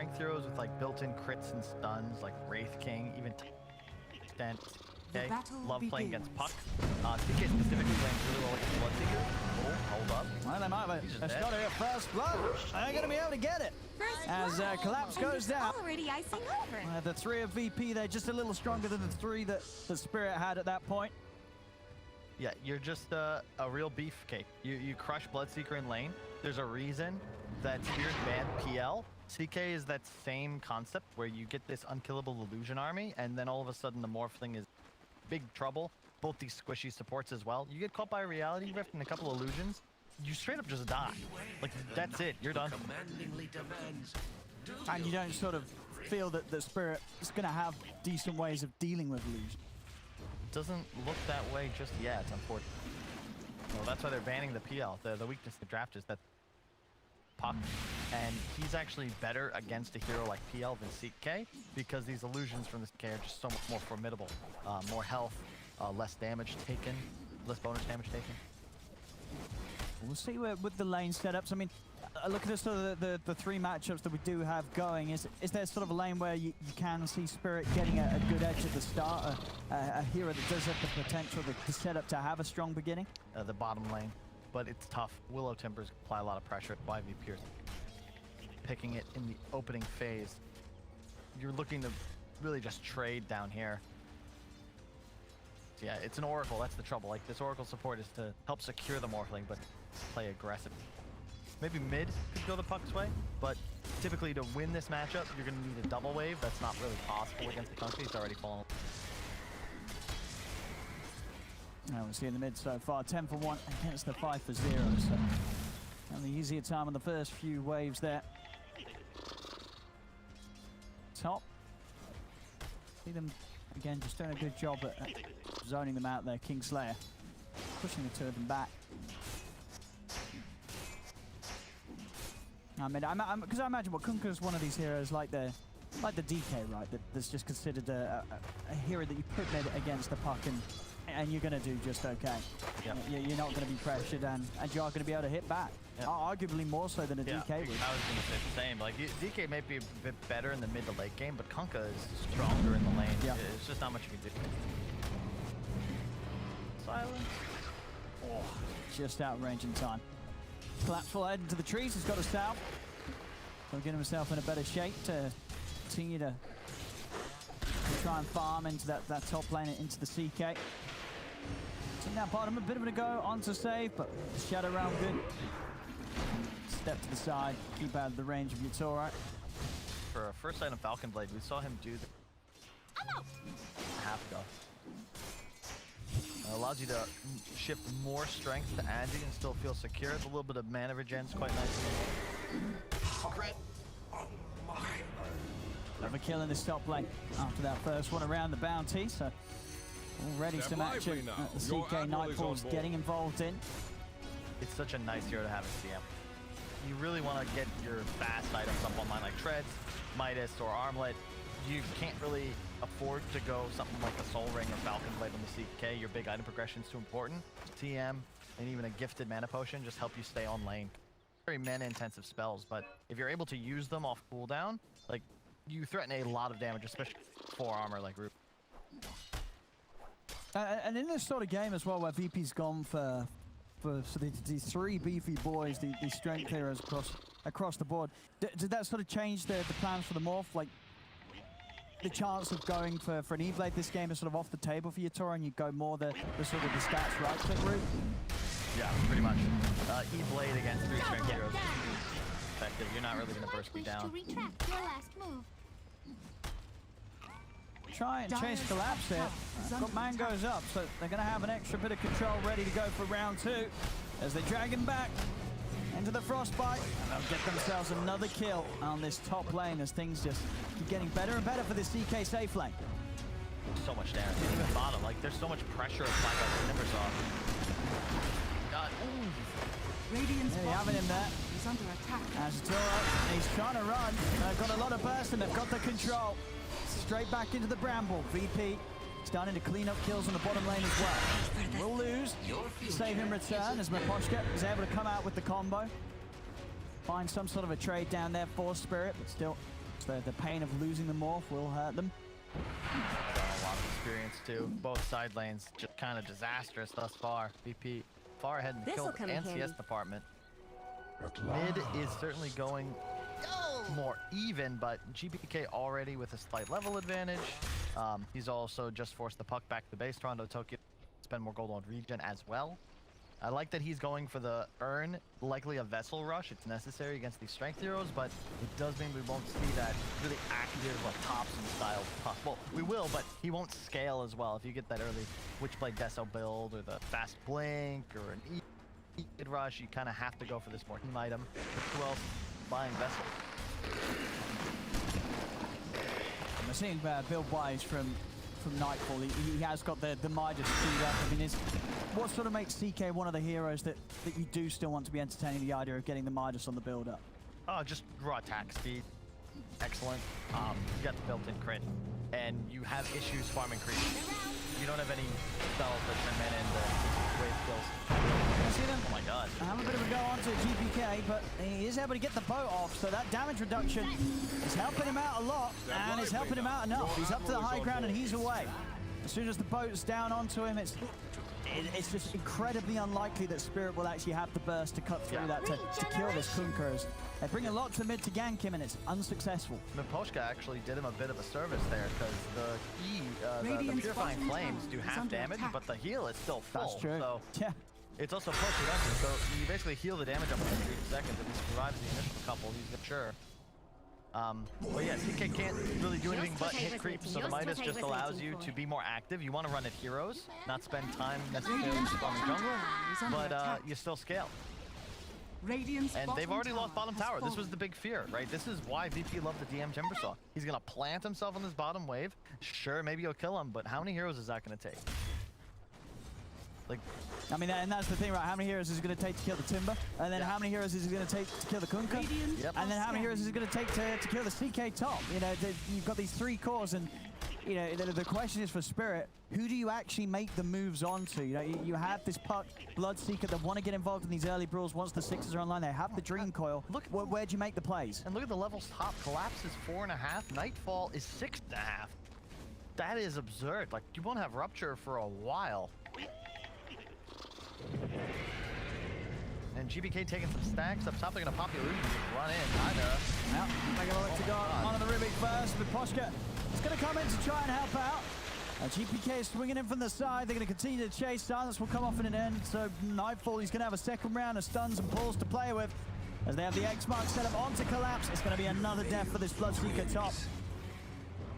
strength heroes with like built-in crits and stuns, like Wraith King, even Extent. Okay, love playing against Puck. CK specifically playing really well against Bloodseeker. Oh, hold up. Well, they might have a shot here first blood. They're going to be able to get it. As Collapse goes down. Already icing over. The 3 of VP, they're just a little stronger than the 3 that the Spirit had at that point. Yeah, you're just a real beefcake. You crush Bloodseeker in lane. There's a reason that Spirit banned PL. CK is that same concept where you get this unkillable illusion army, and then all of a sudden the Morphling is big trouble. Both these squishy supports as well. You get caught by a reality rift and a couple illusions, you straight up just die. Like, that's it. You're done. And you don't sort of feel that the Spirit is going to have decent ways of dealing with illusion. Doesn't look that way just yet, unfortunately. Well, that's why they're banning the PL. The weakness of the draft is that Puck, and he's actually better against a hero like PL than CK because these illusions from this CK are just so much more formidable. More health, less damage taken, less bonus damage taken. We'll see with the lane setups. I mean, look at the sort of the 3 matchups that we do have going. Is there sort of a lane where you can see Spirit getting a good edge at the start, a hero that does have the potential, the setup to have a strong beginning? The bottom lane, but it's tough. Willow Timbers apply a lot of pressure at YV Pierce. Picking it in the opening phase. You're looking to really just trade down here. So yeah, it's an Oracle, that's the trouble. Like, this Oracle support is to help secure the Morphling, but play aggressive. Maybe mid could go the Puck's way, but typically to win this matchup, you're going to need a double wave. That's not really possible against the Kunkka. He's already fallen. Now we see in the mid so far, 10 for 1 against the 5 for 0. So having the easier time on the first few waves there. Top. See them again, just doing a good job at zoning them out there. Kingslayer pushing the 2 of them back. I mean, because I imagine what Kunkka is one of these heroes like the DK, right? That's just considered a hero that you put mid against the Puck and you're going to do just okay. Yep. You're not going to be pressured and you're going to be able to hit back. Yep. Arguably more so than a DK would. I was going to say the same. Like, DK may be a bit better in the mid to late game, but Kunkka is stronger in the lane. Yeah. It's just not much you can do. Silence. Oh, just out of range in time. Collapse will head into the trees. He's got us south. He'll get himself in a better shape to continue to try and farm into that top lane and into the CK. Seeing that bottom, a bit of a go on to save, but Shadow Realm good. Step to the side, keep out of the range of yatoro. For a first item Falcon Blade, we saw him do the half go. Allows you to shift more strength to Agi and still feel secure. A little bit of mana regen's quite nice. Crit. Have a kill in this top lane after that first one around the bounty, so already some action that the CK Nightfall's getting involved in. It's such a nice hero to have in CM. You really want to get your fast items up online like Treads, Midas, or Armlet. You can't really afford to go something like a Soul Ring or Falcon Blade on the CK. Your big item progression is too important. TM and even a gifted mana potion just help you stay on lane. Very mana intensive spells, but if you're able to use them off cooldown, like, you threaten a lot of damage, especially 4 armor like Rubick. And in this sort of game as well, where VP's gone for these 3 beefy boys, these strength heroes across the board, did that sort of change the plans for the Morph? Like, the chance of going for an E-Blade this game is sort of off the table for yatoro, and you go more the sort of the stats right-click route? Yeah, pretty much. E-Blade against 3 strength heroes is effective. You're not really going to burst me down. Retract your last move. Try and chase Collapse here. But man goes up, so they're going to have an extra bit of control ready to go for round 2 as they drag him back into the Frostbite, and they'll get themselves another kill on this top lane as things just keep getting better and better for this CK safe lane. So much damage. Even bottom, like, there's so much pressure applied by the Timbersaw. God, Radiant's there you have him there. He's under attack. As yatoro, he's trying to run. They've got a lot of burst and they've got the control. Straight back into the bramble. VP starting to clean up kills on the bottom lane as well. Will lose. Save in return as Miposhka is able to come out with the combo. Find some sort of a trade down there for Spirit, but still So the pain of losing the Morph will hurt them. A lot of experience too. Both side lanes just kind of disastrous thus far. VP far ahead in the kill and CS department. Mid is certainly going more even, but GPK already with a slight level advantage. He's also just forced the puck back to base. TORONTOTOKYO spend more gold on regen as well. I like that he's going for the earn, likely a vessel rush. It's necessary against these strength heroes, but it does mean we won't see that really active Thompson style puck. Well, we will, but he won't scale as well. If you get that early Witchblade Deso build or the fast blink or an E rush, you kind of have to go for this more team item. Who else buying vessel? I'm seeing build-wise from Nightfall. He has got the Midas speed up. I mean, what sort of makes CK one of the heroes that you do still want to be entertaining the idea of getting the Midas on the build-up? Oh, just raw attack speed. Excellent. You got the built-in crit, and you have issues farming creeps. You don't have any spells that turn mana into wave kills. See them? Oh my god. I have a bit of a go on to GPK, but he is able to get the boat off, so that damage reduction is helping him out a lot, and it's helping him out enough. He's up to the high ground and he's away. As soon as the boat's down onto him, it's just incredibly unlikely that Spirit will actually have the burst to cut through that to kill this Kunkka. They bring a lot to the mid to gank him, and it's unsuccessful. Miposhka actually did him a bit of a service there, because the Purifying Flames do half damage, but the heal is still full. That's true. So yeah. It's also post-reduction, so you basically heal the damage up in 3 seconds. If he survives the initial couple, he's sure. But yeah, CK can't really do anything but hit creeps, so the Midas just allows you to be more active. You want to run at heroes, not spend time necessarily farming jungle, but you still scale. And they've already lost bottom tower. This was the big fear, right? This is why VP loved the DM Timbersaw. He's going to plant himself on this bottom wave. Sure, maybe he'll kill him, but how many heroes is that going to take? Like, I mean, and that's the thing, right? How many heroes is it going to take to kill the Timber? And then how many heroes is it going to take to kill the Kunkka? Yep. And then how many heroes is it going to take to kill the CK top? You know, you've got these 3 cores, and you know, the question is for Spirit, who do you actually make the moves onto? You know, you have this puck, Bloodseeker, that want to get involved in these early brawls once the 6s are online. They have the Dream Coil. Look, where'd you make the plays? And look at the levels top. Collapse is 4.5. Nightfall is 6.5. That is absurd. Like, you won't have Rupture for a while. And GBK taking some stacks up top. They're going to pop you loot and run in. Either. Now, they're going to look to go on the Rubick first. Miposhka is going to come in to try and help out. GPK is swinging in from the side. They're going to continue to chase. Silence will come off in an end. So Nightfall, he's going to have a second round of stuns and pulls to play with. As they have the X mark set up onto Collapse. It's going to be another death for this Bloodseeker top.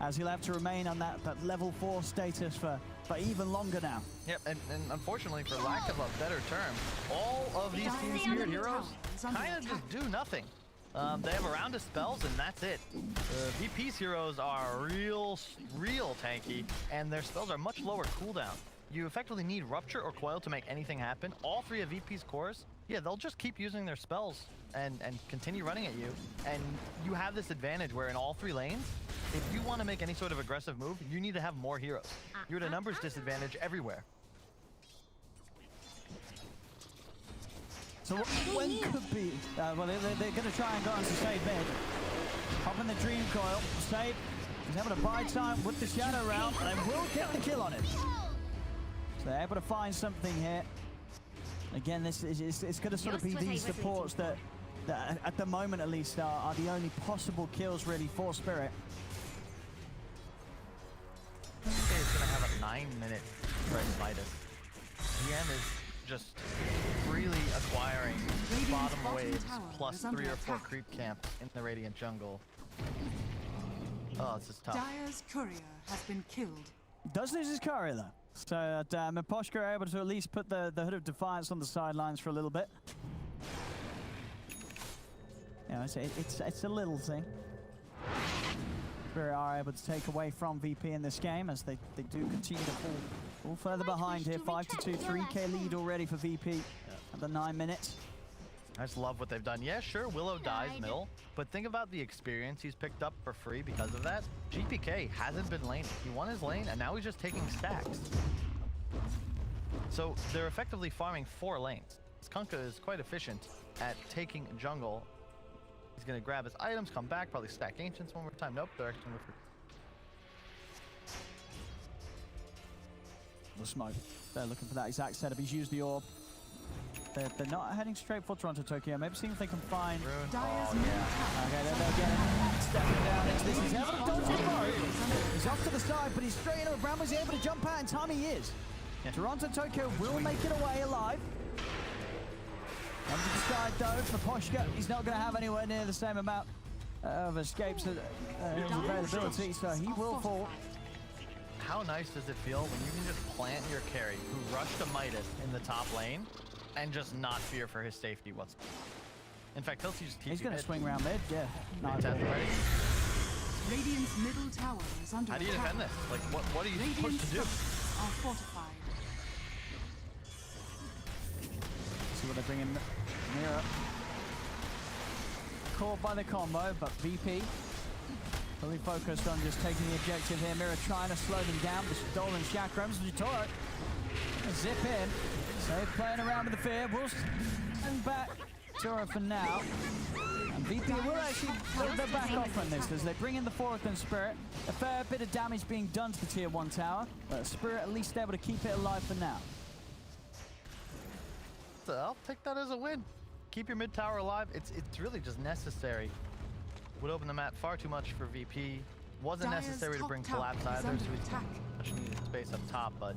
As he'll have to remain on that level 4 status for even longer now. Yep, and unfortunately, for lack of a better term, all of these Team Spirit heroes kind of just do nothing. They have a round of spells, and that's it. VP's heroes are real tanky, and their spells are much lower cooldown. You effectively need Rupture or Coil to make anything happen. All 3 of VP's cores, yeah, they'll just keep using their spells and continue running at you. And you have this advantage where in all 3 lanes, if you want to make any sort of aggressive move, you need to have more heroes. You're at a numbers disadvantage everywhere. So when could be, well, they're going to try and go on to save mid. Hop in the Dream Coil, save. He's able to buy time with the Shadow round, and they will get the kill on it. So they're able to find something here. Again, it's going to sort of be these supports that at the moment at least are the only possible kills really for Spirit. Is going to have a 9-minute Red Midas. DM is just freely acquiring bottom waves plus 3 or 4 creep camps in the Radiant jungle. Oh, this is tough. Dire's courier has been killed. Does lose his courier though. So Miposhka are able to at least put the Hood of Defiance on the sidelines for a little bit. You know, it's a little thing. Spirit are able to take away from VP in this game as they do continue to fall further behind here. 5-2, 3K lead already for VP at the 9 minutes. I just love what they've done. Yeah, sure, Willow dies middle, but think about the experience he's picked up for free because of that. GPK hasn't been laning. He won his lane, and now he's just taking stacks. So they're effectively farming 4 lanes. Kunkka is quite efficient at taking jungle He's gonna grab his items, come back, probably stack Ancients one more time. Nope, they're actually gonna go for The smoke. They're looking for that exact setup. He's used the orb. They're not heading straight for Toronto-Tokyo. Maybe seeing if they can find... Rune. Dyer's Oh, yeah. Okay, they're getting stepping down into this. He's able to dodge the boat. He's off to the side, but he's straight into a Bramble. He's able to jump out in time. He is. Yeah. Toronto-Tokyo will make it away alive. On to the side, though, Miposhka, he's not going to have anywhere near the same amount of escapes availability, so he will fall. How nice does it feel when you can just plant your carry who rushed a Midas in the top lane and just not fear for his safety whatsoever? In fact, he'll just TP He's going to mid. swing around mid, yeah. Fantastic. Ready? Radiant's middle tower is under How do you attack. defend this? Like, what are you supposed Radiant's to do? structures are fortified. See what they bring in. Mira. Caught by the combo, but VP fully focused on just taking the objective here. Mira trying to slow them down. The stolen chakrams. yatoro. Zip in. Safe playing around with the fear. We'll send back Toro for now. And VP will actually they're back off on this as they bring in the Forkland Spirit. A fair bit of damage being done to the Tier 1 tower. But Spirit at least able to keep it alive for now. So I'll take that as a win. Keep your mid tower alive. It's really just necessary. Would open the map far too much for VP. Wasn't Dyer's necessary to top bring tower collapse is either, under so he's attack. much needed space up top, but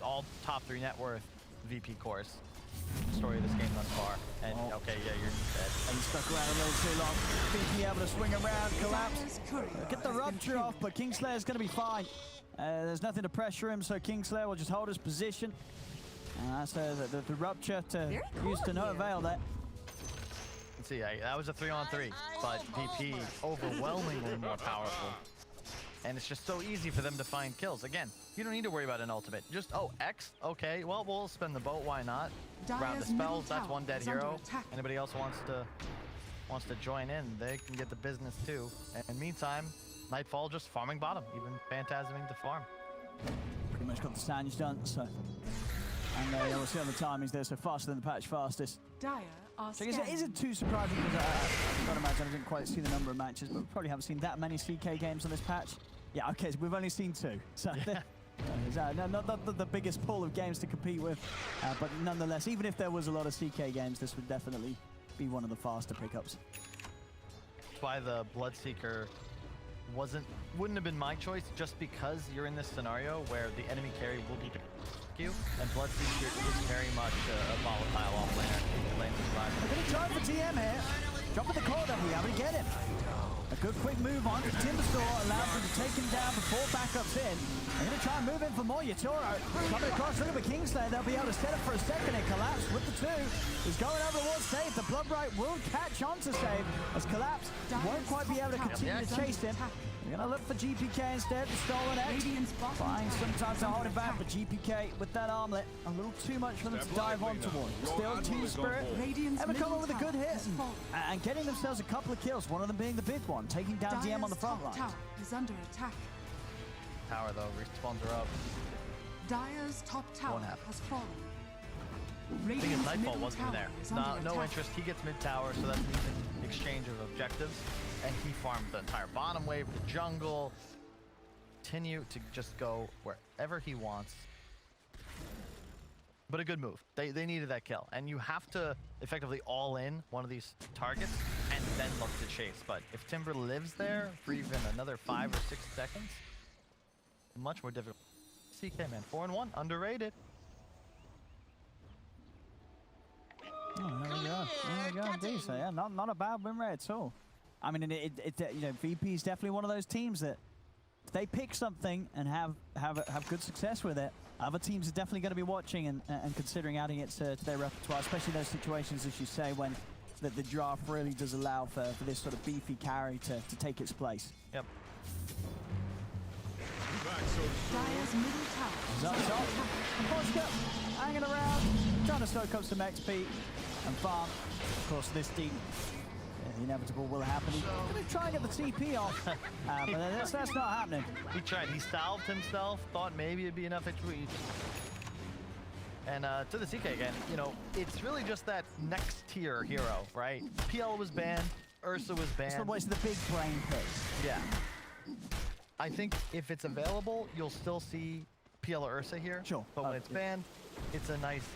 all top 3 net worth VP course. Story of this game thus far. And okay, yeah, you're dead. And he's stuck around a little too long. VP able to swing around, collapse. Dyer's courier Get the has been rupture killed. off, but Kingslayer's going to be fine. There's nothing to pressure him, so Kingslayer will just hold his position. And that's the rupture to use to no avail there. Let's see, that was a 3-on-3, but VP overwhelmingly more powerful. And it's just so easy for them to find kills. Again, you don't need to worry about an ultimate. Just, oh, X? Okay, well, we'll spend the boat, why not? Grab the Dyer's middle spells, that's tower one dead is under hero. attack. Anybody else wants to join in, they can get the business too. And meantime, Nightfall just farming bottom, even phantasming to farm. Pretty much got the Sange done, so... And we'll see on the timings there, so faster than the patch fastest. Dyer are So I guess it scanning. isn't too surprising because I can't imagine I didn't quite see the number of matches, but we probably haven't seen that many CK games on this patch. Yeah, okay, so we've only seen 2. So not the biggest pool of games to compete with, but nonetheless, even if there was a lot of CK games, this would definitely be one of the faster pickups. That's why the Bloodseeker wouldn't have been my choice, just because you're in this scenario where the enemy carry will be you, and Bloodseeker is very much a volatile off-laner. They're going to try for TM here. Dropping the core down, we able to get him. A good quick move on. Timbersaw allows them to take him down before backups in. They're going to try and move in for more. yatoro coming across, looking for Kingslayer. They'll be able to set up for a second and collapse with the 2. He's going over towards save. The Bloodbright will catch on to save as collapse won't quite be able to continue to chase him. They're going to look for GPK instead. The stolen X. Trying sometimes to hold him back, but GPK with that armlet, a little too much for them to dive on towards. Still Team Spirit. Ever come up with a good hit and getting themselves a couple of kills, one of them being the big one, taking down DM on the front line. Tower is under attack. Tower though, respawns are up. Dyer's top tower Won't happen. has fallen. I think his Radiant's Nightfall middle wasn't even tower there. is under No attack. interest. He gets mid tower, so that's an even exchange of objectives. And he farmed the entire bottom wave, the jungle. Continue to just go wherever he wants. But a good move. They needed that kill. And you have to effectively all in one of these targets and then look to chase. But if Timber lives there for even another 5 or 6 seconds, much more difficult. CK, man. 4-1, underrated. Oh, there we go. There we go, indeed. So, yeah, not a bad win rate at all. I mean, you know, VP is definitely one of those teams that if they pick something and have good success with it, other teams are definitely going to be watching and considering adding it to their repertoire, especially those situations, as you say, when the draft really does allow for this sort of beefy carry to take its place. Yep. Dyer's middle tower is under attack. Miposhka hanging around, trying to soak up some XP and farm. Of course, this team, the inevitable will happen. He's going to try and get the TP off, but that's not happening. He tried. He salved himself, thought maybe it'd be enough HP. And to the CK again, you know, it's really just that next tier hero, right? PL was banned, Ursa was banned. It's the big brain pick. Yeah. I think if it's available, you'll still see PL or Ursa here. Sure. But when it's banned, it's a nice,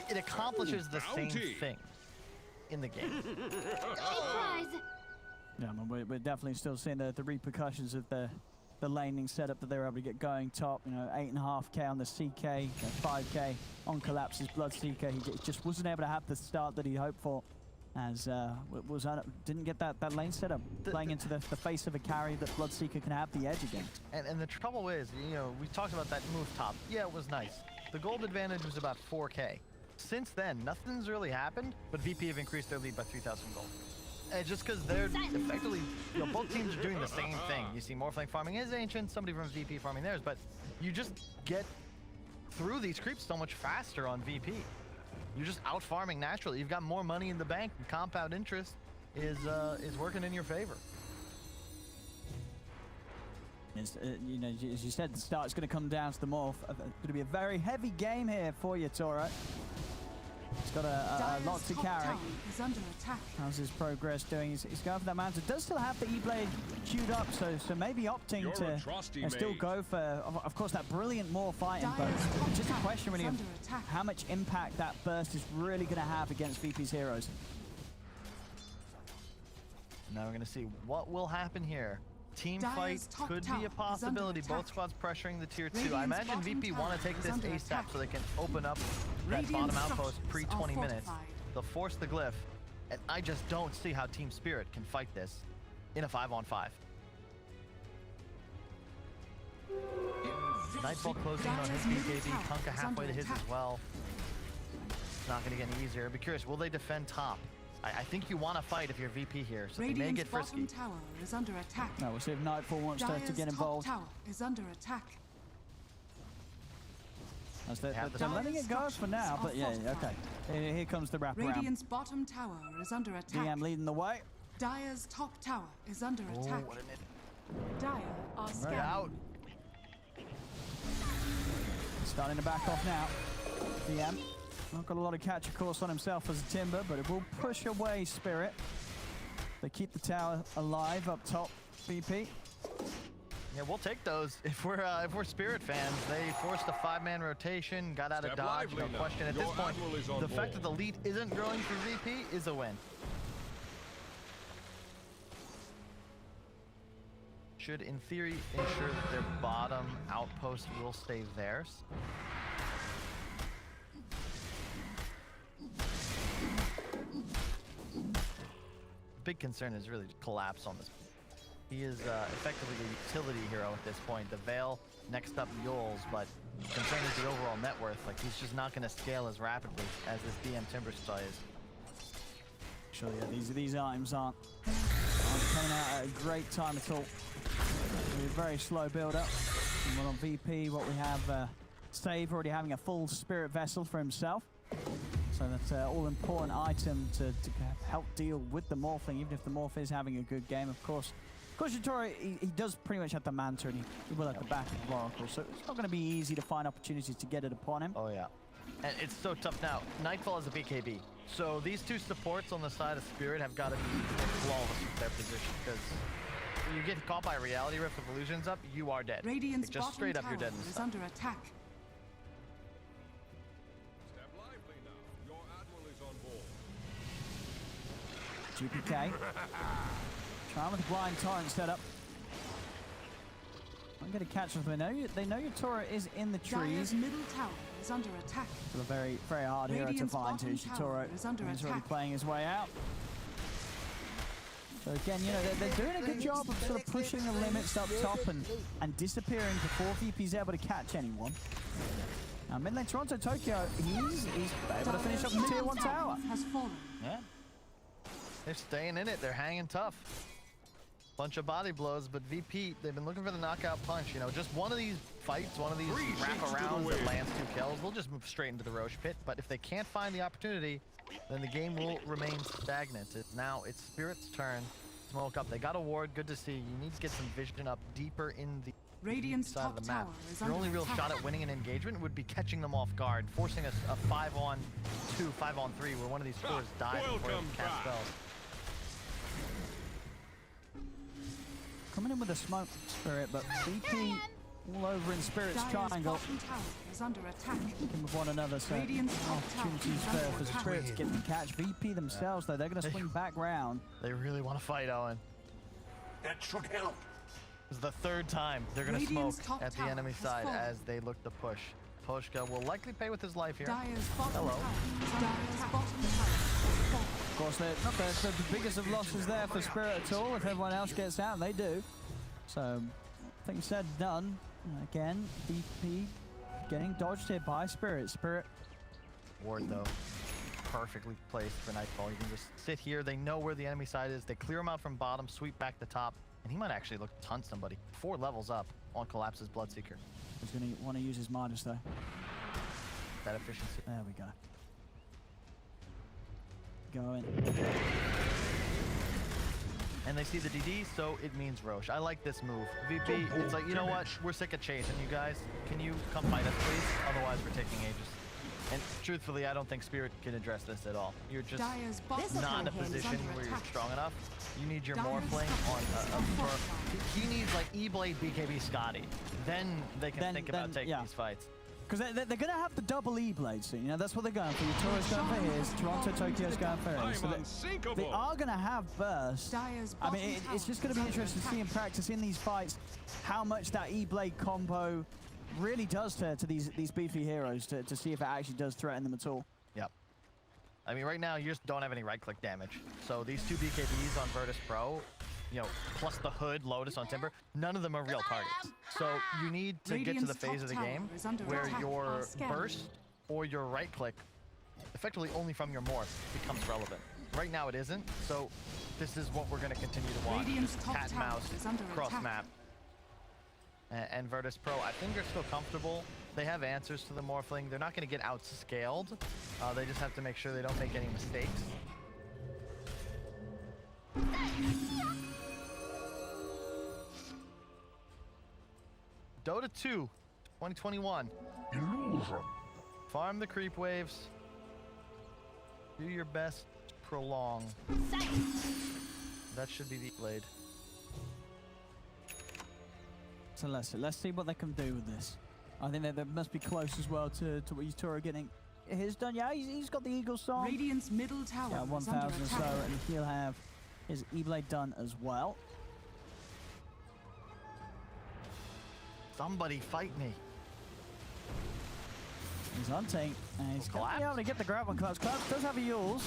it accomplishes the same thing in the game. Surprise! Yeah, I mean, we're definitely still seeing the repercussions of the laning setup that they were able to get going top. You know, 8.5k on the CK, 5k on Collapse's Bloodseeker. He just wasn't able to have the start that he hoped for, as didn't get that lane setup, playing into the face of a carry that Bloodseeker can have the edge again. And the trouble is, you know, we talked about that move top. Yeah, it was nice. The gold advantage was about 4k. Since then, nothing's really happened, but VP have increased their lead by 3,000 gold. And just because they're effectively, you know, both teams are doing the same thing. You see Morphling farming his Ancient, somebody from VP farming theirs, but you just get through these creeps so much faster on VP. You're just out farming naturally. You've got more money in the bank, and compound interest is working in your favor. It's, you know, as you said, the start's going to come down to the Morph. Going to be a very heavy game here for you, Toro. He's got a lot to carry. Is under attack. How's his progress doing? He's going for that mountain. Does still have the E-Blade queued up, so maybe opting to still go for, of course, that brilliant more fighting burst. Just a question really of how much impact that burst is really going to have against VP's heroes. Now we're going to see what will happen here. Team fight could be a possibility. Both squads pressuring the tier 2. I imagine VP want to take this ASAP so they can open up that bottom outpost pre-20 minutes. They'll force the glyph, and I just don't see how Team Spirit can fight this in a 5-on-5. Nightfall closing in on his BKB. Kunkka halfway to his as well. It's not going to get any easier. I'd be curious, will they defend top? I think you want to fight if you're VP here, so they may get frisky. Tower is under attack. No, we'll see if Nightfall wants to get involved. Tower is under attack. As they're letting it go for now, but yeah, okay. Here comes the wraparound. Radiant's bottom tower is under attack. DM leading the way. Dire's top tower is under attack. What an Dire are right scanning. out. Starting to back off now. DM. Not got a lot of catch, of course, on himself as a Timber, but it will push away Spirit. They keep the tower alive up top, VP. Yeah, we'll take those if we're Spirit fans. They forced a 5-man rotation, got out of dodge. No question at this point. The fact that the lead isn't growing for VP is a win. Should, in theory, ensure that their bottom outpost will stay theirs. Big concern is really collapse on this. He is effectively a utility hero at this point. The Veil, next up Yules, but concern is the overall net worth. Like, he's just not going to scale as rapidly as this DM Timbersaw is. Sure, yeah, these items aren't coming out at a great time at all. It'll be a very slow build-up. And we're on VP, what we have, Save already having a full Spirit Vessel for himself. So that's an all-important item to help deal with the Morphling, even if the Morph is having a good game, of course. Of course, yatoro, he does pretty much have the Manta, and he will have the back of the Oracle, so it's not going to be easy to find opportunities to get it upon him. Oh, yeah. And it's so tough now. Nightfall is a BKB. So these two supports on the side of Spirit have got to be flawless with their position, because you get caught by Reality Rift with Illusions up, you are dead. Radiant's like, just straight up, you're dead in is stuff. under attack. GPK. Trying with the blind torrent setup. I'm going to catch them. They know yatoro is in the trees. Dire's middle tower is under attack. Still a very, very hard hero to find too. yatoro is already playing his way out. So again, you know, they're doing a good job of sort of pushing the limits up top and disappearing before VP's able to catch anyone. Now, mid lane TORONTOTOKYO, he's able to finish up the tier 1 tower. Has fallen. Yeah. They're staying in it. They're hanging tough. Bunch of body blows, but VP, they've been looking for the knockout punch. You know, just one of these fights, one of these wraparounds that lands 2 kills, they'll just move straight into the Roche pit. But if they can't find the opportunity, then the game will remain stagnant. Now it's Spirit's turn. Smoke up. They got a ward. Good to see. You need to get some vision up deeper in the Radiant's side of top the map. tower is Your under only real attack. shot at winning an engagement would be catching them off guard, forcing a 5-on-2, 5-on-3, where one of these cores dies before they can cast spells. Coming in with a smoke Spirit, but VP all over in Spirit's Dire's triangle. bottom tower is under attack. Working with one another, so Radiant's top tower opportunities is under for attack. Spirit to get the catch. VP themselves, though, they're going to swing back round. They really want to fight, Owen. That should help. This is the third time they're going to Radiant's smoke top at the tower enemy has side fallen. as they look to push. Miposhka will likely pay with his life here. Dire's bottom Hello. tower is under attack. Bottom tower is fallen. Of course, they're not the biggest of losses there for Spirit at all. If everyone else gets out, they do. So, things said, done. Again, VP getting dodged here by Spirit. Spirit. Ward, though, perfectly placed for Nightfall. You can just sit here. They know where the enemy side is. They clear him out from bottom, sweep back to top, and he might actually look to ton somebody. 4 levels up on Collapse's Bloodseeker. He's going to want to use his Midas, though. That efficiency. There we go. Going. And they see the DD, so it means Roche. I like this move. VP, it's like, you know what? We're sick of chasing you guys. Can you come fight us, please? Otherwise, we're taking ages. And truthfully, I don't think Spirit can address this at all. You're just Dire's bottom not in a tower is position under where you're attack. strong enough. You need your Dire's Morphling top on tower is under attack. he needs like E-Blade, BKB, Scotty. Then they can think about taking yeah. these fights. Because they're going to have the double E-Blade soon. You know, that's what they're going for. Yatoro's going for his, Toronto-Tokyo's going for his. So they are going to have burst. Dire's I mean, bottom it's just tower going to be is under interesting to see in attack. practice in these fights how much that E-Blade combo really does to these beefy heroes to see if it actually does threaten them at all. Yep. I mean, right now, you just don't have any right-click damage. So these 2 BKBs on Virtus.Pro, you know, plus the Hood, Lotus on Timber, none of them are real targets. So you need to get to the Radiant's phase top of the tower game is under where attack. your I'll scan. burst or your right-click, effectively only from your morph, becomes relevant. Right now it isn't, so this is what we're going to continue to watch. Radiant's Just top cat and tower mouse, is under cross attack. map. And Virtus.Pro, I think they're still comfortable. They have answers to the Morphling. They're not going to get outscaled. They just have to make sure they don't make any mistakes. Dota 2, 2021. Illusion. Farm the creep waves. Do your best to prolong. That should be the blade. So let's see what they can do with this. I think they must be close as well to what Yatoro getting his done. Yeah, he's got the Eagle Song. Radiant's middle tower Yeah, is 1,000 under or so, attack. and he'll have his E-Blade done as well. Somebody fight me. He's hunting, and he's going to be Collapse. able to get the grab on Collapse. Collapse does have a Yules,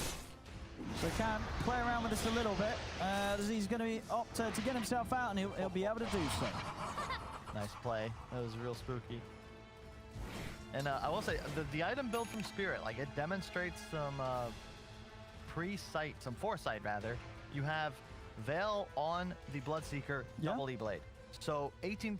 so can play around with this a little bit. As he's going to opt to get himself out, and he'll be able to do so. Nice play. That was real spooky. And I will say, the item build from Spirit, like it demonstrates some some foresight rather. You have Veil on the Bloodseeker, Yeah. double E-Blade. So 18%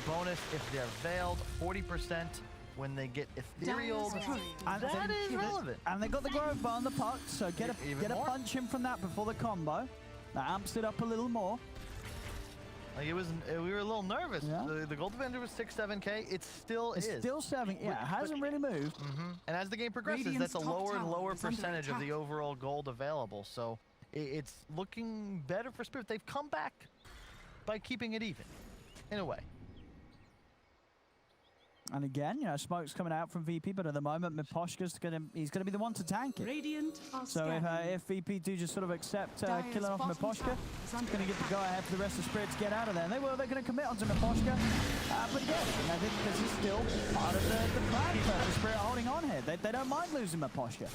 bonus if they're veiled, 40% when they get ethereal. Dire's turret And is That under is attack. relevant. And they got the growth bar on the puck, so get Even a more. punch in from that before the combo. That amps it up a little more. Like we were a little nervous. Yeah. The gold defender was 6-7K. It still It's is. still 7. Yeah, it hasn't really moved. And as the game progresses, Radiant's that's a top lower and tower lower is under percentage of the attack. overall gold available. So it's looking better for Spirit. They've come back by keeping it even, in a way. And again, you know, smoke's coming out from VP, but at the moment, Miposhka's he's gonna be the one to tank it. Radiant are So scanning. if VP do just sort of accept Dire's killing off bottom Miposhka, tower is it's under going to get the attack. go-ahead for the rest of Spirit to get out of there. And they're going to commit onto Miposhka. But again, I think this is still part of the plan for Spirit holding on here. They don't mind losing Miposhka.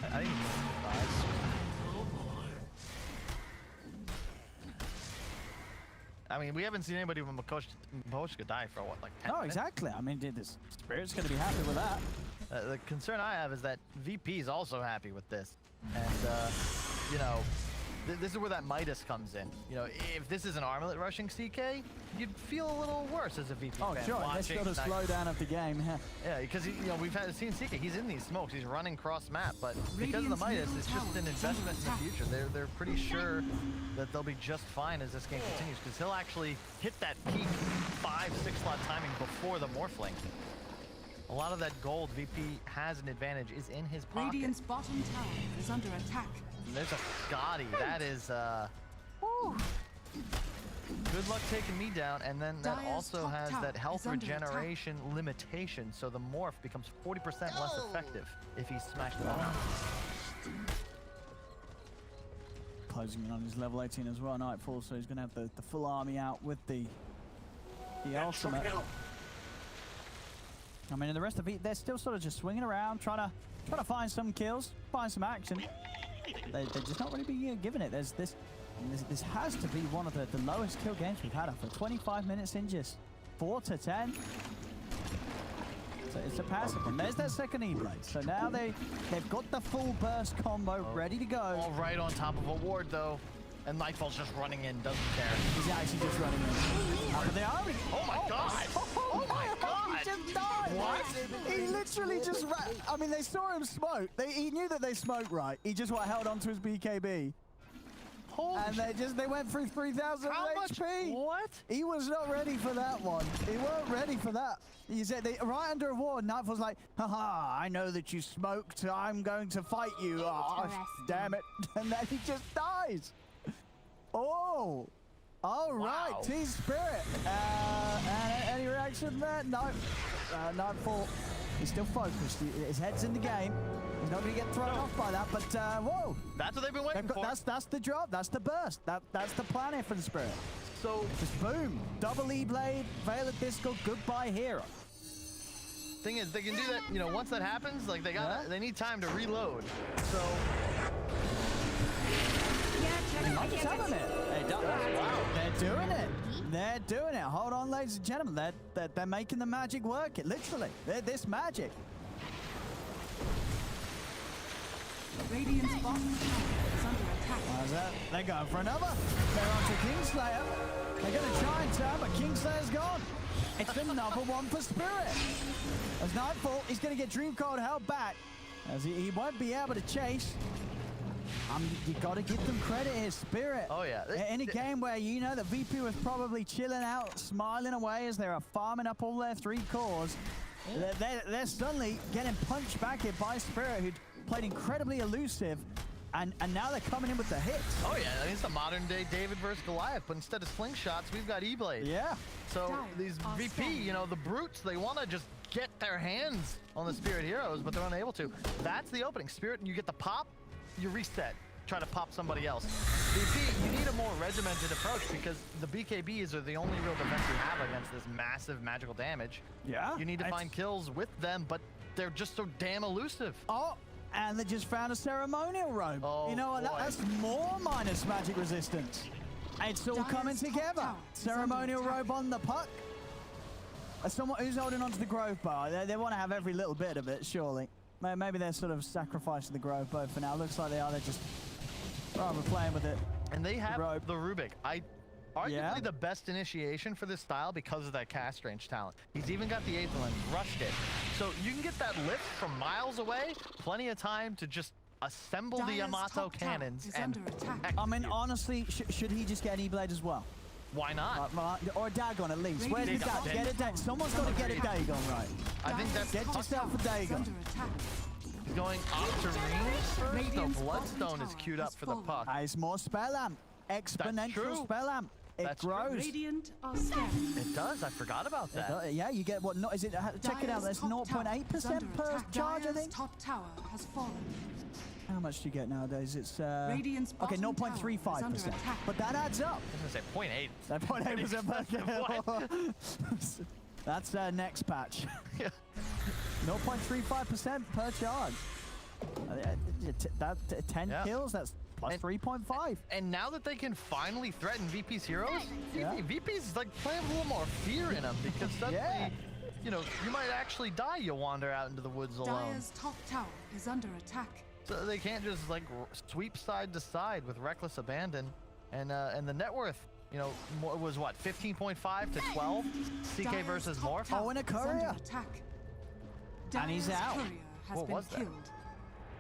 I think I mean, we haven't seen anybody with Miposhka die for what, like 10 No, minutes? exactly. I mean, this Spirit's going to be happy with that. The concern I have is that VP is also happy with this. And, you know, This is where that Midas comes in. You know, if this is an Armlet rushing CK, you'd feel a little worse as a VP Oh, fan sure. Let's watching. go to slow down of the game. Yeah, because you know we've seen CK. He's in these smokes. He's running cross map, but because of the Midas, it's just an investment in the future. They're pretty sure that they'll be just fine as this game continues, because he'll actually hit that peak 5-6 slot timing before the Morphling. A lot of that gold VP has an advantage is in his pocket. Radiant's bottom tower is under attack. And there's a Scotty. That is whew. Good luck taking me down, and then that Dire's also top has tower that health is under regeneration limitation, so the morph becomes 40% less effective if he's smashed it on. Closing in on his level 18 as well, Nightfall, so he's going to have the full army out with the ultimate. I mean, and the rest of it, they're still sort of just swinging around, trying to find some kills, find some action. They're just not really being given it. This has to be one of the lowest kill games we've had after 25 minutes in just 4 to 10. So it's a passive one. There's that second E-Blade. So now they've got the full burst combo ready to go. All right on top of a ward, though. And Nightfall's just running in, doesn't care. He's actually just running in. But they are. Oh my god! Oh my god! He just died! What? He literally just ran. I mean, they saw him smoke. He knew that they smoked right. He just held onto his BKB. Holy And they went through 3,000 How much? HP. What? He was not ready for that one. He weren't ready for that. He said, right under a ward, Nightfall's like, haha, I know that you smoked. I'm going to fight you. Oh, damn it. And then he just dies. Oh. All right, Wow. Team Spirit. Any reaction there? No. Nightfall. He's still focused. His head's in the game. He's not going to get thrown off by that, but whoa. That's what they've been waiting for. That's the drop. That's the burst. That's the plan here for the Spirit. So, Just boom. Double E-Blade, Veil of Disco, goodbye hero. thing is, they can do that, you know, once that happens, like they need time to reload. So, I'm just having it. Wow. They're doing it. They're doing it. Hold on, ladies and gentlemen. They're making the magic work. Literally. They're this magic. Radiant's bottom tower is under attack. How's that? They're going for another. They're on to Kingslayer. They're going to try and turn, but Kingslayer's gone. It's another one for Spirit. As Nightfall, he's going to get Dream Code held back, as he won't be able to chase. You got to give them credit here, Spirit. oh yeah. In a game where you know that VP was probably chilling out, smiling away as they are farming up all their 3 cores, they're suddenly getting punched back here by Spirit, who played incredibly elusive, and now they're coming in with the hits. Oh yeah, I mean, it's a modern day David versus Goliath, but instead of slingshots, we've got E-Blade. Yeah. So Dire these are VP, strong. you know, the brutes, they want to just get their hands on the Spirit heroes, but they're unable to. That's the opening. Spirit, you get the pop, you reset. Try to pop somebody else. VP, you need a more regimented approach, because the BKBs are the only real defense you have against this massive magical damage. Yeah. You need to find kills with them, but they're just so damn elusive. Oh, and they just found a ceremonial robe. Oh, you know what? boy. That's more minus magic resistance. It's all Dire's coming top together. tower is Ceremonial under attack. robe on the puck. As someone who's holding onto the grove bar, they want to have every little bit of it, surely. Maybe they're sort of sacrificing the grove bow for now. Looks like they are. They're just rather playing with it. And they have Robe. the Rubick. Arguably Yeah. the best initiation for this style because of that cast range talent. He's even got the Aethelin, rushed it. So you can get that lift from miles away, plenty of time to just assemble the Dire's Yamato top tower cannons is and under attack. I mean, execute. honestly, should he just get an E-Blade as well? Why not? Or a Dagon at least. Where's the Radiant's Dagon? Get a Dagon. Someone's got to get a Dagon right. I think that's Get yourself a Is Dagon. under attack. going Octarine first. Radiant's The bottom Bloodstone is tower queued up has for the fallen. puck. It's more spell amp. Exponential true. spell amp. It That's true. grows. Radiant are scanning. It does. I forgot about that. Yeah, you get what? No, is it? Check it out. That's Dire's top tower is 0.8% under per attack. charge, I Dire's think. top tower has fallen. How much do you get nowadays? It's Radiant's okay, bottom tower is 0.35%. under attack. But that adds up. I was gonna say 0.8. That 0.8% per kill. That's next patch. Yeah. 0.35% per charge. That 10 Yeah. kills. That's plus And- 3.5. And now that they can finally threaten VP's heroes, Yeah. VP's like playing with a little more fear in them, because suddenly, Yeah. you know, you might actually die. You'll wander out into the woods alone. Dire's top tower is under attack. So they can't just like sweep side to side with reckless abandon, and the net worth, you know, was what 15.5 to 12. CK versus Morph. Oh, and a courier. And he's out. What was that?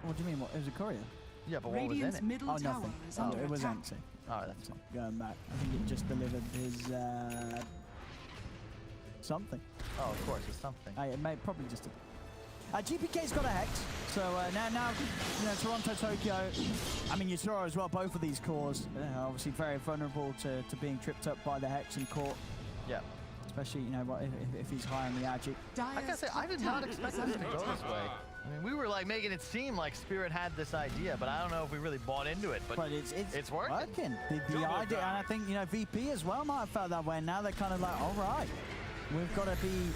What do you mean? What? It was a courier. Yeah, but what was in it? Middle Oh, nothing. Oh, it was empty. Oh, that's So going back. I think it just delivered his something. Oh, of course, it's something. It may probably just. GPK's got a Hex, so now you know Toronto-Tokyo. I mean yatoro as well. Both of these cores obviously very vulnerable to being tripped up by the Hex and caught. Yeah. Especially, you know, if he's high on the Agi. I gotta say, I did not expect this to go this way. I mean, we were like making it seem like Spirit had this idea, but I don't know if we really bought into it. But it's working. The idea, and I think, you know, VP as well might have felt that way. Now they're kind of like, all right, we've got to be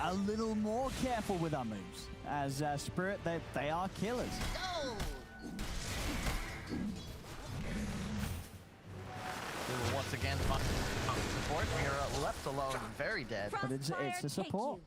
a little more careful with our moves. As Spirit, they are killers. They were once again support. Mira left alone, very dead. But it's the support.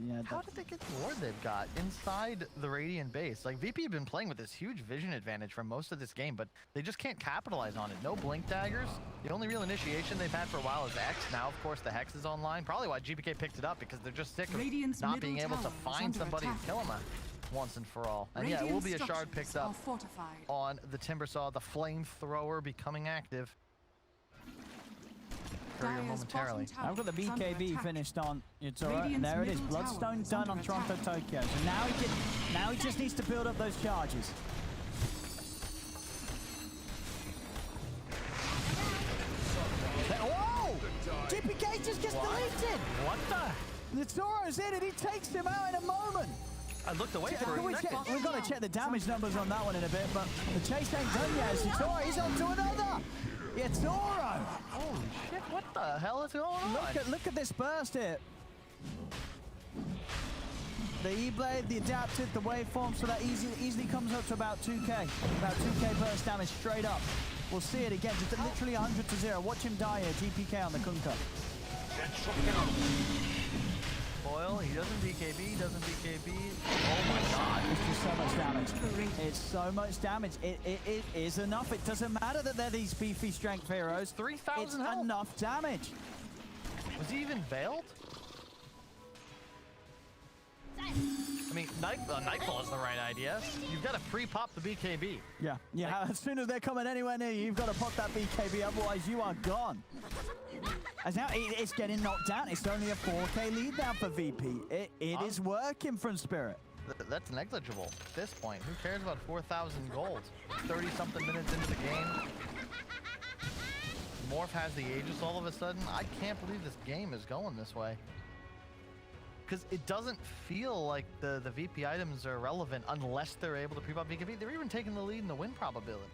Yeah, how did they get the ward they've got inside the Radiant base? Like, VP have been playing with this huge vision advantage for most of this game, but they just can't capitalize on it. No blink daggers. The only real initiation they've had for a while is X. Now, of course, the Hex is online. Probably why GPK picked it up, because they're just sick of not being able to find somebody and kill him once and for all. And yeah, it will be a shard picked up on the Timbersaw, the flamethrower becoming active. Momentarily. I've got the BKB finished on yatoro, and there it is. Bloodstone done on Toronto-Tokyo. So now he just needs to build up those charges. Whoa! GPK just gets deleted. What the? Yatoro's in and he takes him out in a moment. I looked away for a second. We've got to check the damage numbers on that one in a bit, but the chase ain't done yet. Yatoro, he's on to another. Yatoro! Holy shit, what the hell is going on? Look at this burst here. The E-Blade, the adapted, the waveform, so that easily comes up to about 2k. About 2k burst damage straight up. We'll see it again, just literally 100 to 0. Watch him die here, GPK on the Kunkka. Boyle, he doesn't BKB, he doesn't BKB. Oh my god. It's just so much damage. It's so much damage. It is enough. It doesn't matter that they're these beefy strength heroes. 3,000 It's health. enough damage. Was he even veiled? I mean, Nightfall is the right idea. You've got to pre-pop the BKB. Yeah, as soon as they're coming anywhere near you, you've got to pop that BKB, otherwise you are gone. As now it's getting knocked down. It's only a 4k lead now for VP. It is working from Spirit. That's negligible at this point. Who cares about 4,000 gold? 30-something minutes into the game. Morph has the Aegis all of a sudden. I can't believe this game is going this way. Because it doesn't feel like the VP items are relevant unless they're able to pre-pop BKB. They're even taking the lead in the win probability.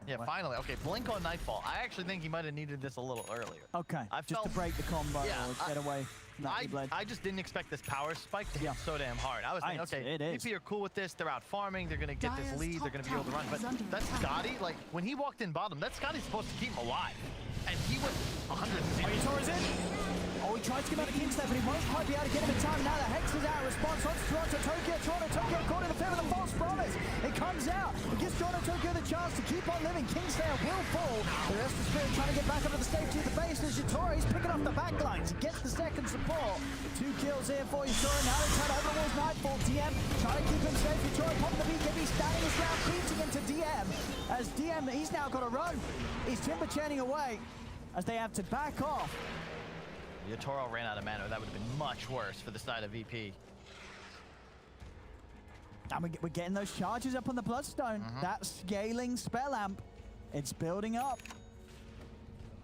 Yeah, finally. Okay, blink on Nightfall. I actually think he might have needed this a little earlier. Okay, just to break the combo or get away from that E-Blade. I just didn't expect this power spike to hit so damn hard. I was thinking, okay, VP are cool with this. They're out farming. They're going to get this lead. They're going to be able to run. But that Scotty, like, when he walked in bottom, that Scotty's supposed to keep him alive. And he went 100 to 0. Yatoro's in. Oh, he tried to come out of Kingslayer, but he won't quite be able to get him in time. Now the Hex is out. Response on Toronto-Tokyo. Toronto-Tokyo caught in the fear of the false promise. It comes out. It gives Toronto-Tokyo the chance to keep on living. Kingslayer will fall. The rest of Spirit trying to get back up to the safety of the base. There's yatoro. He's picking off the backlines. He gets the second support. 2 kills here for yatoro. Now they're trying to overwhelm Nightfall. DM trying to keep him safe. yatoro popping the BKB, standing his ground, beating into DM. As DM, he's now got to run. He's timber chaining away as they have to back off. yatoro ran out of mana. That would have been much worse for the side of VP. And we're getting those charges up on the Bloodstone. That scaling spell amp, it's building up.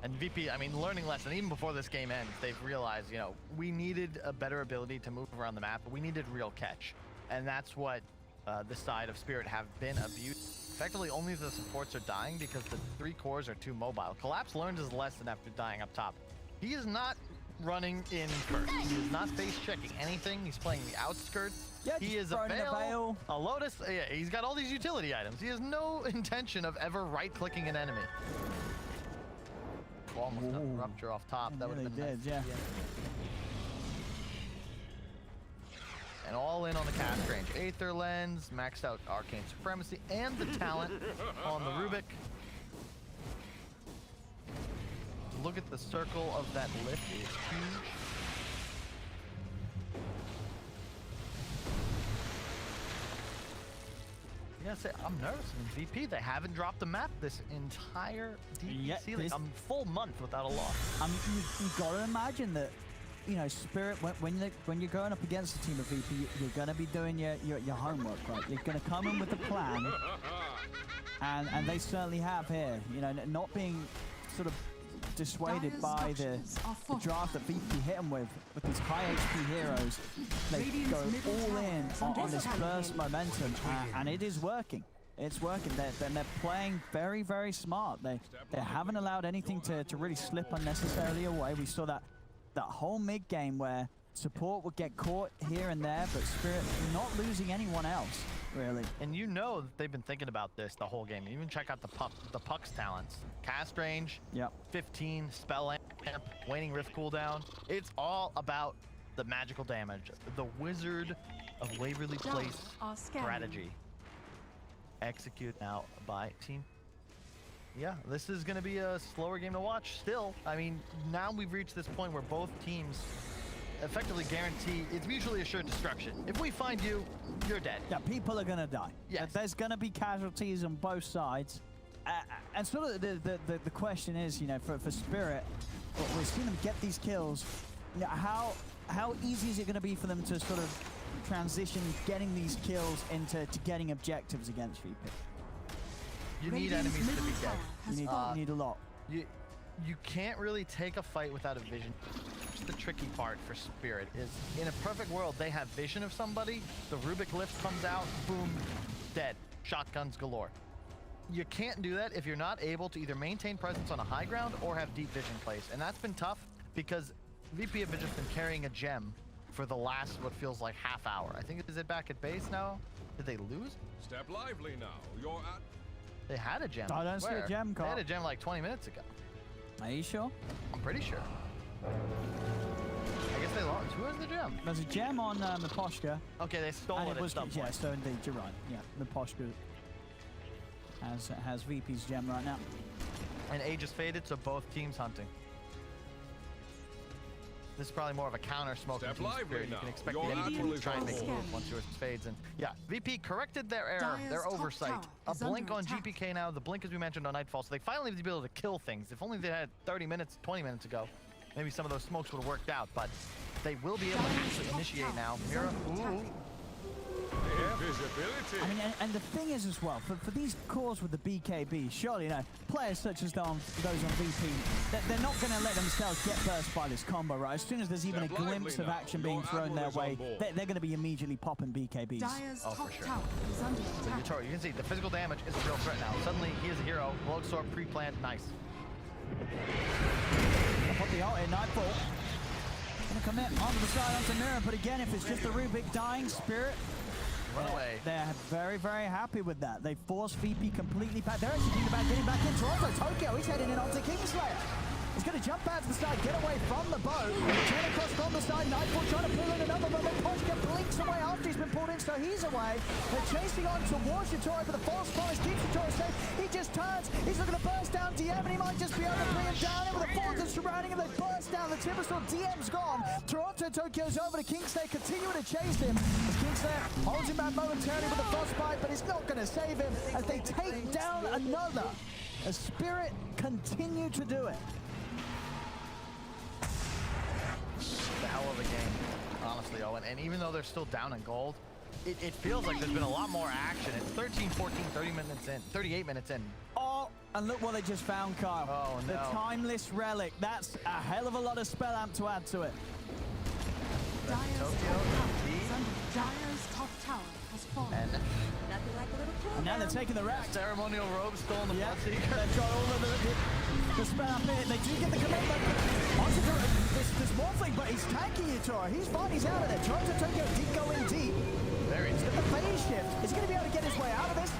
And VP, I mean, learning lesson, even before this game ends, they've realized, you know, we needed a better ability to move around the map, but we needed real catch. And that's what the side of Spirit have been abused. Effectively, only the supports are dying because the 3 cores are too mobile. Collapse learned his lesson after dying up top. He is not running in first. He is not face checking anything. He's playing the outskirts. Yeah, he is a veil, a Lotus. Yeah, he's got all these utility items. He has no intention of ever right-clicking an enemy. Almost a rupture off top. That would have been nice. Yeah. and all in on the cast range. Aether Lens, maxed out Arcane Supremacy, and the talent on the Rubick. Look at the circle of that lift, it is huge. I gotta say, I'm nervous. In VP, they haven't dropped the map this entire DPC. Like, full month without a loss. You gotta imagine that, you know, Spirit, when you're going up against a team of VP, you're gonna be doing your homework, right? You're gonna come in with a plan, and they certainly have here. You know, not being sort of dissuaded by the draft that VP hit them with these high HP heroes. They go all in on this burst momentum, and it is working. It's working. They're playing very, very smart. They haven't allowed anything to really slip unnecessarily away. We saw that whole mid game where support would get caught here and there, but Spirit not losing anyone else, really. And you know that they've been thinking about this the whole game. Even check out the Puck's talents. Cast range, 15, spell amp, waning rift cooldown. It's all about the magical damage. The Wizard of Waverly Place strategy. Execute now by team. Yeah, this is going to be a slower game to watch still. I mean, now we've reached this point where both teams effectively guarantee it's mutually assured destruction. If we find you, you're dead. Yeah, people are going to die. Yes. There's going to be casualties on both sides. And sort of the question is, you know, for Spirit, we've seen them get these kills. You know, how easy is it going to be for them to sort of transition getting these kills into getting objectives against VP? You need enemies to be dead. You need a lot. You can't really take a fight without a vision. The tricky part for Spirit is, in a perfect world, they have vision of somebody, the Rubick lift comes out, boom, dead. Shotguns galore. You can't do that if you're not able to either maintain presence on a high ground or have deep vision plays. And that's been tough because VP have just been carrying a gem for the last, what feels like, half hour. I think, is it back at base now? Did they lose? Step lively now. You're at... They had a gem. I don't see a gem, Carl. They had a gem like 20 minutes ago. Are you sure? I'm pretty sure. I guess they lost. Who has the gem? There's a gem on Miposhka. Okay, they stole it at some point. Yeah, so indeed, you're right. Yeah, Miposhka has VP's gem right now. And Age is faded, so both teams hunting. This is probably more of a counter smoke than Team Spirit. You can expect the enemy team to try and make a move once yours fades. And yeah, VP corrected their error, their oversight. A blink on GPK now, the blink as we mentioned on Nightfall, so they finally have to be able to kill things. If only they had 30 minutes, 20 minutes ago, maybe some of those smokes would have worked out, but they will be able to actually initiate now. Mira, ooh. Invisibility. I mean, and the thing is as well, for these cores with the BKB, surely, you know, players such as those on VP, they're not going to let themselves get burst by this combo, right? As soon as there's even a glimpse of action being thrown their way, they're going to be immediately popping BKBs. Oh, for sure. So yatoro, you can see the physical damage is a real threat now. Suddenly, he is a hero. Longsword pre-planned, nice. I'll put the ult in, Nightfall. Gonna commit onto the side onto Mira, but again, if it's just the Rubick dying, Spirit, run away. They're very, very happy with that. They force VP completely back. They're actually thinking about getting back in. TORONTOTOKYO, he's heading in onto Kingslayer. He's going to jump out to the side, get away from the boat. Turn across from the side. Nightfall trying to pull in another, but Miposhka blinks away after he's been pulled in, so he's away. They're chasing on towards yatoro, but the false promise keeps yatoro safe. He just turns. He's looking to burst down DM, and he might just be able to bring him down. And with the forces surrounding him, they burst down. The Timbersaw DM's gone. TORONTOTOKYO's over to Kingslayer, continuing to chase him. As Kingslayer holds him back momentarily with a frostbite, but it's not going to save him as they take down another. As Spirit continue to do it. The hell of a game, honestly, Owen. And even though they're still down in gold, it feels like there's been a lot more action. It's 13, 14, 30 minutes in, 38 minutes in. Oh, and look what they just found, Kyle. Oh, no. The Timeless Relic. That's a hell of a lot of spell amp to add to it. Dyer's top tower has fallen. And Nothing like a little cool. And now they're taking the rest. ceremonial robe stolen the Yeah, Bloodseeker. they've got all of the spell amp in. They do get the commitment. Onto this Morphling, but he's tanking yatoro. He's fine, he's out of there. TORONTOTOKYO did go in deep. Very He's got the phase shift. He's going to be able to get his way out of this.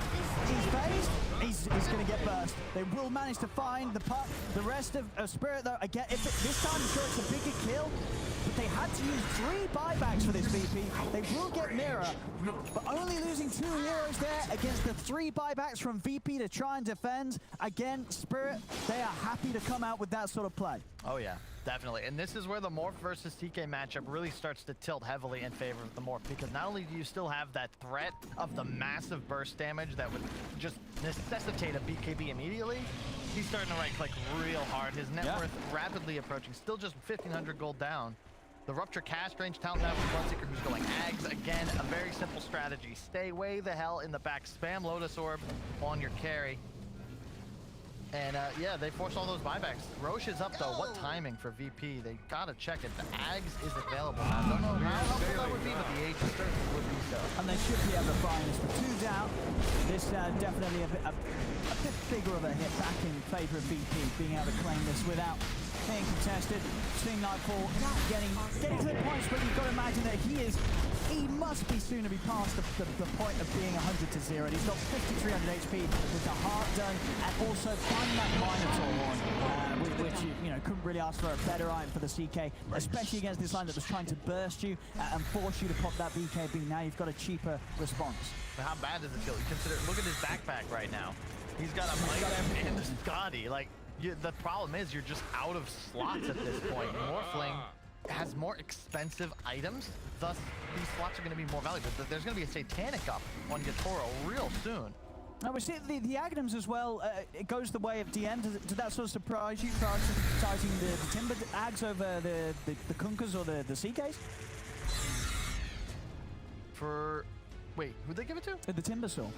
He's phased. He's going to get burst. They will manage to find the puck. The rest of Spirit, though, again, this time I'm sure it's a bigger kill. But they had to use 3 buybacks for this VP. They will get Mira, but only losing 2 heroes there against the 3 buybacks from VP to try and defend. Again, Spirit, they are happy to come out with that sort of play. Oh yeah, definitely. And this is where the Morph versus TK matchup really starts to tilt heavily in favor of the Morph, because not only do you still have that threat of the massive burst damage that would just necessitate a BKB immediately, he's starting to right-click real hard. His net worth rapidly approaching, still just 1,500 gold down. The Rupture cast range talent now from Bloodseeker, who's going Ags. Again, a very simple strategy. Stay way the hell in the back. Spam Lotus Orb on your carry. And yeah, they force all those buybacks. Roche is up though. What timing for VP? They gotta check it. The Ags is available. I don't know how helpful that would be, but the Aegis certainly would be so. And they should be able to find this for 2 down. This definitely a bit bigger of a hit back in favor of VP, being able to claim this without being contested. Seeing Nightfall getting to the points, but you've got to imagine that he must be soon to be past the point of being 100 to 0. He's got 5,300 HP with the heart done, and also finding that Minotaur one, which you know couldn't really ask for a better item for the CK, especially against this line that was trying to burst you and force you to pop that BKB. Now you've got a cheaper response. But how bad does it feel? You consider, look at his backpack right now. He's got a Maiden and a Scotty. Like, the problem is you're just out of slots at this point. Morphling has more expensive items, thus these slots are going to be more valuable. There's going to be a Satanic up on Yatoro real soon. Now we see the Agnums as well. It goes the way of DM. Did that sort of surprise you, prioritizing the Timber Ags over the Kunkkas or the CKs? Wait, who'd they give it to? The Timbersaw.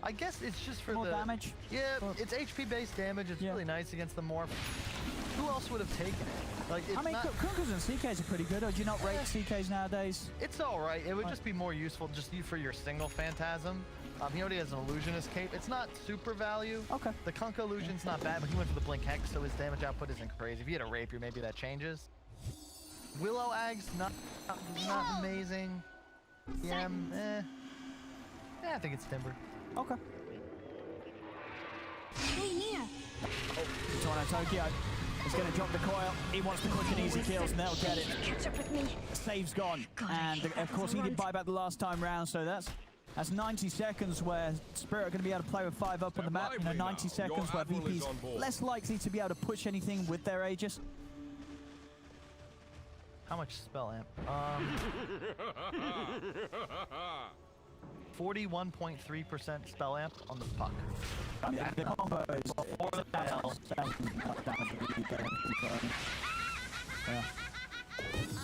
I guess it's just for more the damage. Yeah, it's HP-based damage. It's really nice against the Morph. Who else would have taken it? Like, it's I mean, Kunkkas and CKs are pretty good. Or do you not rate CKs nowadays? It's all right. It would just be more useful just for your single Phantasm. He already has an Illusionist cape. It's not super value. Okay. The Kunkka Illusion's not bad, but he went for the Blink Hex, so his damage output isn't crazy. If you had a Rapier, maybe that changes. Willow Ags, not amazing. Yeah, I think it's Timber. Okay. Hey, Mia. TORONTOTOKYO is going to drop the coil. He wants the quick and easy kills, and they'll get it. Catch up with me. Save's gone. And of course, he did buy back the last time round, so that's 90 seconds where Spirit are going to be able to play with 5 up on the map. You know, 90 seconds where VP's less likely to be able to push anything with their Aegis. How much spell amp? 41.3% spell amp on the puck. Yeah, the combo is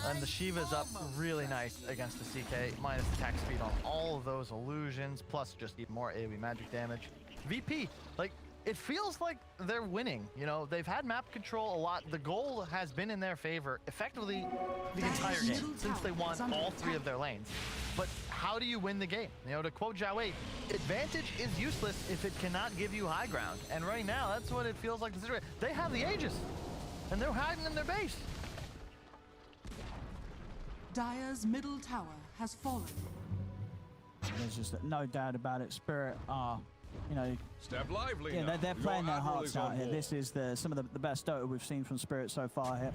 and the Shiva's up really nice against the CK, minus attack speed on all of those illusions, plus just even more AoE magic damage. VP, like, it feels like they're winning. You know, they've had map control a lot. The goal has been in their favor effectively the entire game since they won all 3 of their lanes. But how do you win the game? You know, to quote Jawei, advantage is useless if it cannot give you high ground. And right now, that's what it feels like. They have the Aegis, and they're hiding in their base. Dire's middle tower has fallen. There's just no doubt about it. Spirit are, you know, Step lively yeah, now. they're playing their hearts out here. Board. This is some of the best Dota we've seen from Spirit so far here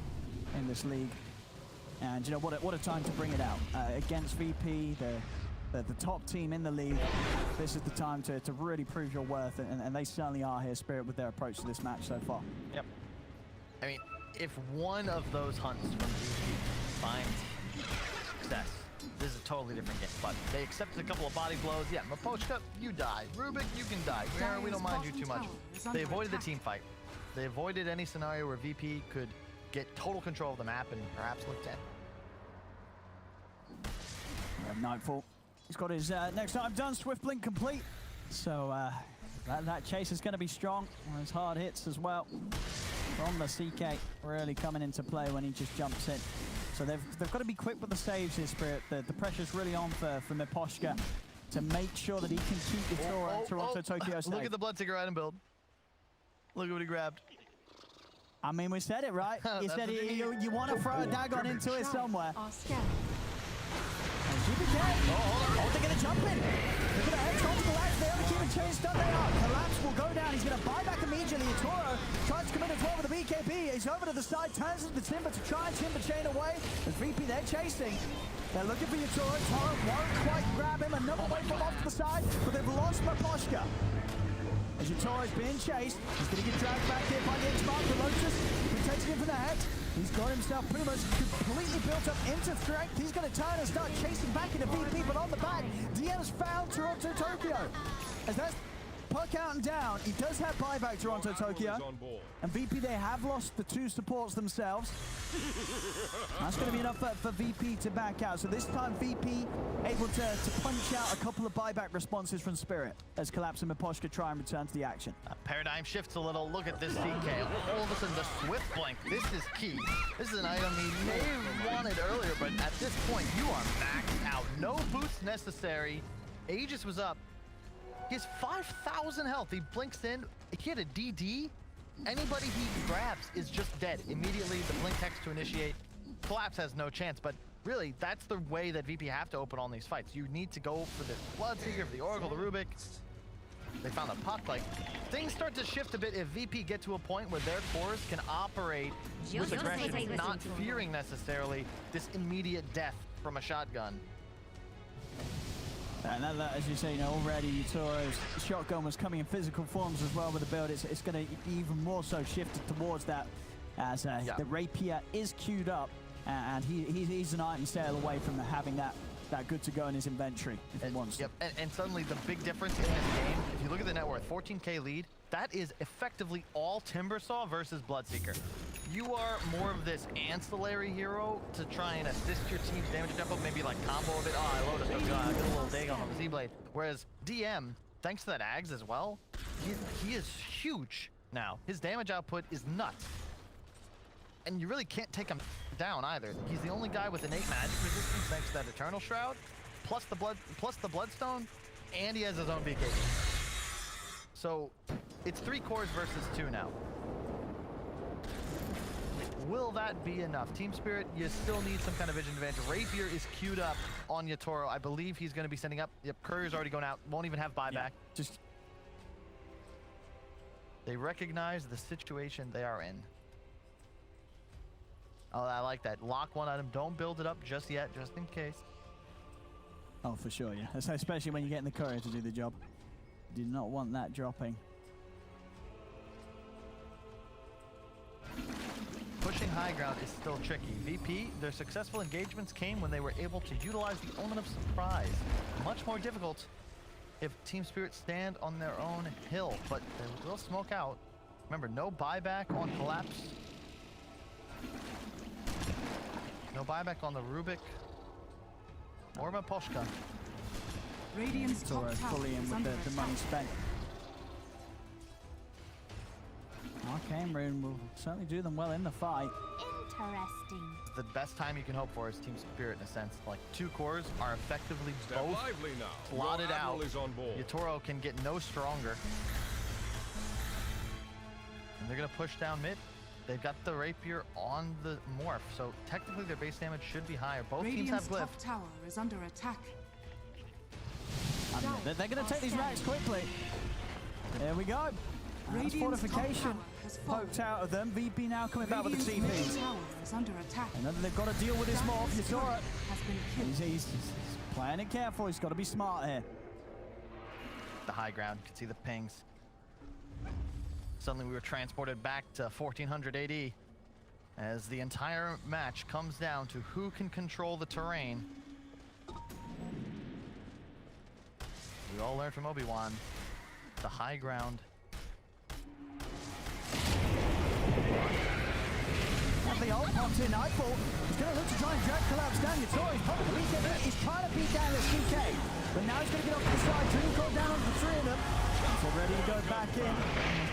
in this league. And you know what a time to bring it out against VP, the top team in the league. This is the time to really prove your worth, and they certainly are here, Spirit, with their approach to this match so far. Yep. I mean, if one of those hunts from VP finds success, this is a totally different game. But they accepted a couple of body blows. Yeah, Miposhka, you die. Rubick, you can die. Mira, we don't mind you too much. They avoided the team fight. They avoided any scenario where VP could get total control of the map and perhaps look 10. Nightfall. He's got his next item done, Swift Blink complete. So that chase is going to be strong. His hard hits as well from the CK really coming into play when he just jumps in. So they've got to be quick with the saves here, Spirit. The pressure's really on for Miposhka to make sure that he can keep the TORONTOTOKYO safe. Look at the Bloodseeker item build. Look at what he grabbed. I mean, we said it, right? You said you want to throw a Dagon into it somewhere. Oh, they're going to jump in. Look at that, head onto the latch. They only keep a chain stun. They are. Collapse will go down. He's going to buy back immediately. Toro tries to come in as well with the BKB. He's over to the side, turns to the Timber to try and Timber chain away. As VP, they're chasing. They're looking for Yatoro. Toro won't quite grab him. Another way from off to the side, but they've lost Miposhka. As Yatoro's being chased, he's going to get dragged back here by the X-Mark. The Lotus protecting him from the head. He's got himself pretty much completely built up into strength. He's going to turn and start chasing back into VP, but on the back, DM's found TORONTOTOKYO. As that's per count down, he does have buyback TORONTOTOKYO. And VP, they have lost the 2 supports themselves. That's going to be enough for VP to back out. So this time, VP able to punch out a couple of buyback responses from Spirit as Collapse and Miposhka try and return to the action. Paradigm shifts a little. Look at this DK. All of a sudden, the Swift Blink. This is key. This is an item he may have wanted earlier, but at this point, you are maxed out. No boosts necessary. Aegis was up. He has 5,000 health. He blinks in. He had a DD. Anybody he grabs is just dead. Immediately, the blink text to initiate. Collapse has no chance, but really, that's the way that VP have to open on these fights. You need to go for the Bloodseeker, for the Oracle, the Rubick. They found a puck. Like, things start to shift a bit if VP get to a point where their cores can operate with aggression, not fearing necessarily this immediate death from a shotgun. And that, as you say, already Yatoro's shotgun was coming in physical forms as well with the build. It's going to be even more so shifted towards that as the Rapier is queued up, and he's an item sale away from having that good to go in his inventory if he wants to. And suddenly the big difference in this game, if you look at the net worth, 14K lead, that is effectively all Timbersaw versus Bloodseeker. You are more of this ancillary hero to try and assist your team's damage tempo, maybe like combo a bit. Oh, I loaded a gun, I get a little dig on the Z-Blade. Whereas DM, thanks to that Ags as well, he is huge now. His damage output is nuts. And you really can't take him down either. He's the only guy with innate magic resistance thanks to that Eternal Shroud, plus the Bloodstone, and he has his own BKB. So it's 3 cores versus 2 now. Will that be enough? Team Spirit, you still need some kind of vision advantage. Rapier is queued up on Yatoro. I believe he's going to be sending up. Yep, Courier's already going out. Won't even have buyback. Yeah, They recognize the situation they are in. Oh, I like that. Lock one item. Don't build it up just yet, just in case. Oh, for sure, yeah. Especially when you're getting the Courier to do the job. You do not want that dropping. Pushing high ground is still tricky. VP, their successful engagements came when they were able to utilize the element of surprise. Much more difficult if Team Spirit stand on their own hill, but they will smoke out. Remember, no buyback on Collapse. No buyback on the Rubick or Miposhka. Radiant's top Toro tower fully in is with under the money attack. spent. Arcane Rune will certainly do them well in the fight. Interesting. The best time you can hope for is Team Spirit in a sense. Like 2 cores are effectively Step both lively now. plotted Your out. admiral is on board. Yatoro can get no stronger. And they're going to push down mid. They've got the Rapier on the Morph, so technically their base damage should be higher. Both teams have Radiant's Glyph. top tower is under attack. I mean, they're going to take these racks quickly. There we go. That's Radiant's top fortification tower has fallen. poked out of them. VP now coming back with the Radiant's TPs. middle tower is under attack. And then they've got to deal with this Morph. Dragon's Yatoro. turret has been killed. He's playing it careful. He's got to be smart here. The high ground, you can see the pings. Suddenly we were transported back to 1400 AD as the entire match comes down to who can control the terrain. We all learned from Obi-Wan, the high ground. And the ult pops in. Nightfall is going to look to try and drag Collapse down. Yatoro is probably the BKB. He's trying to beat down this DK. But now he's going to get off to the side. Dream call down on the 3 of them. So ready to go back in.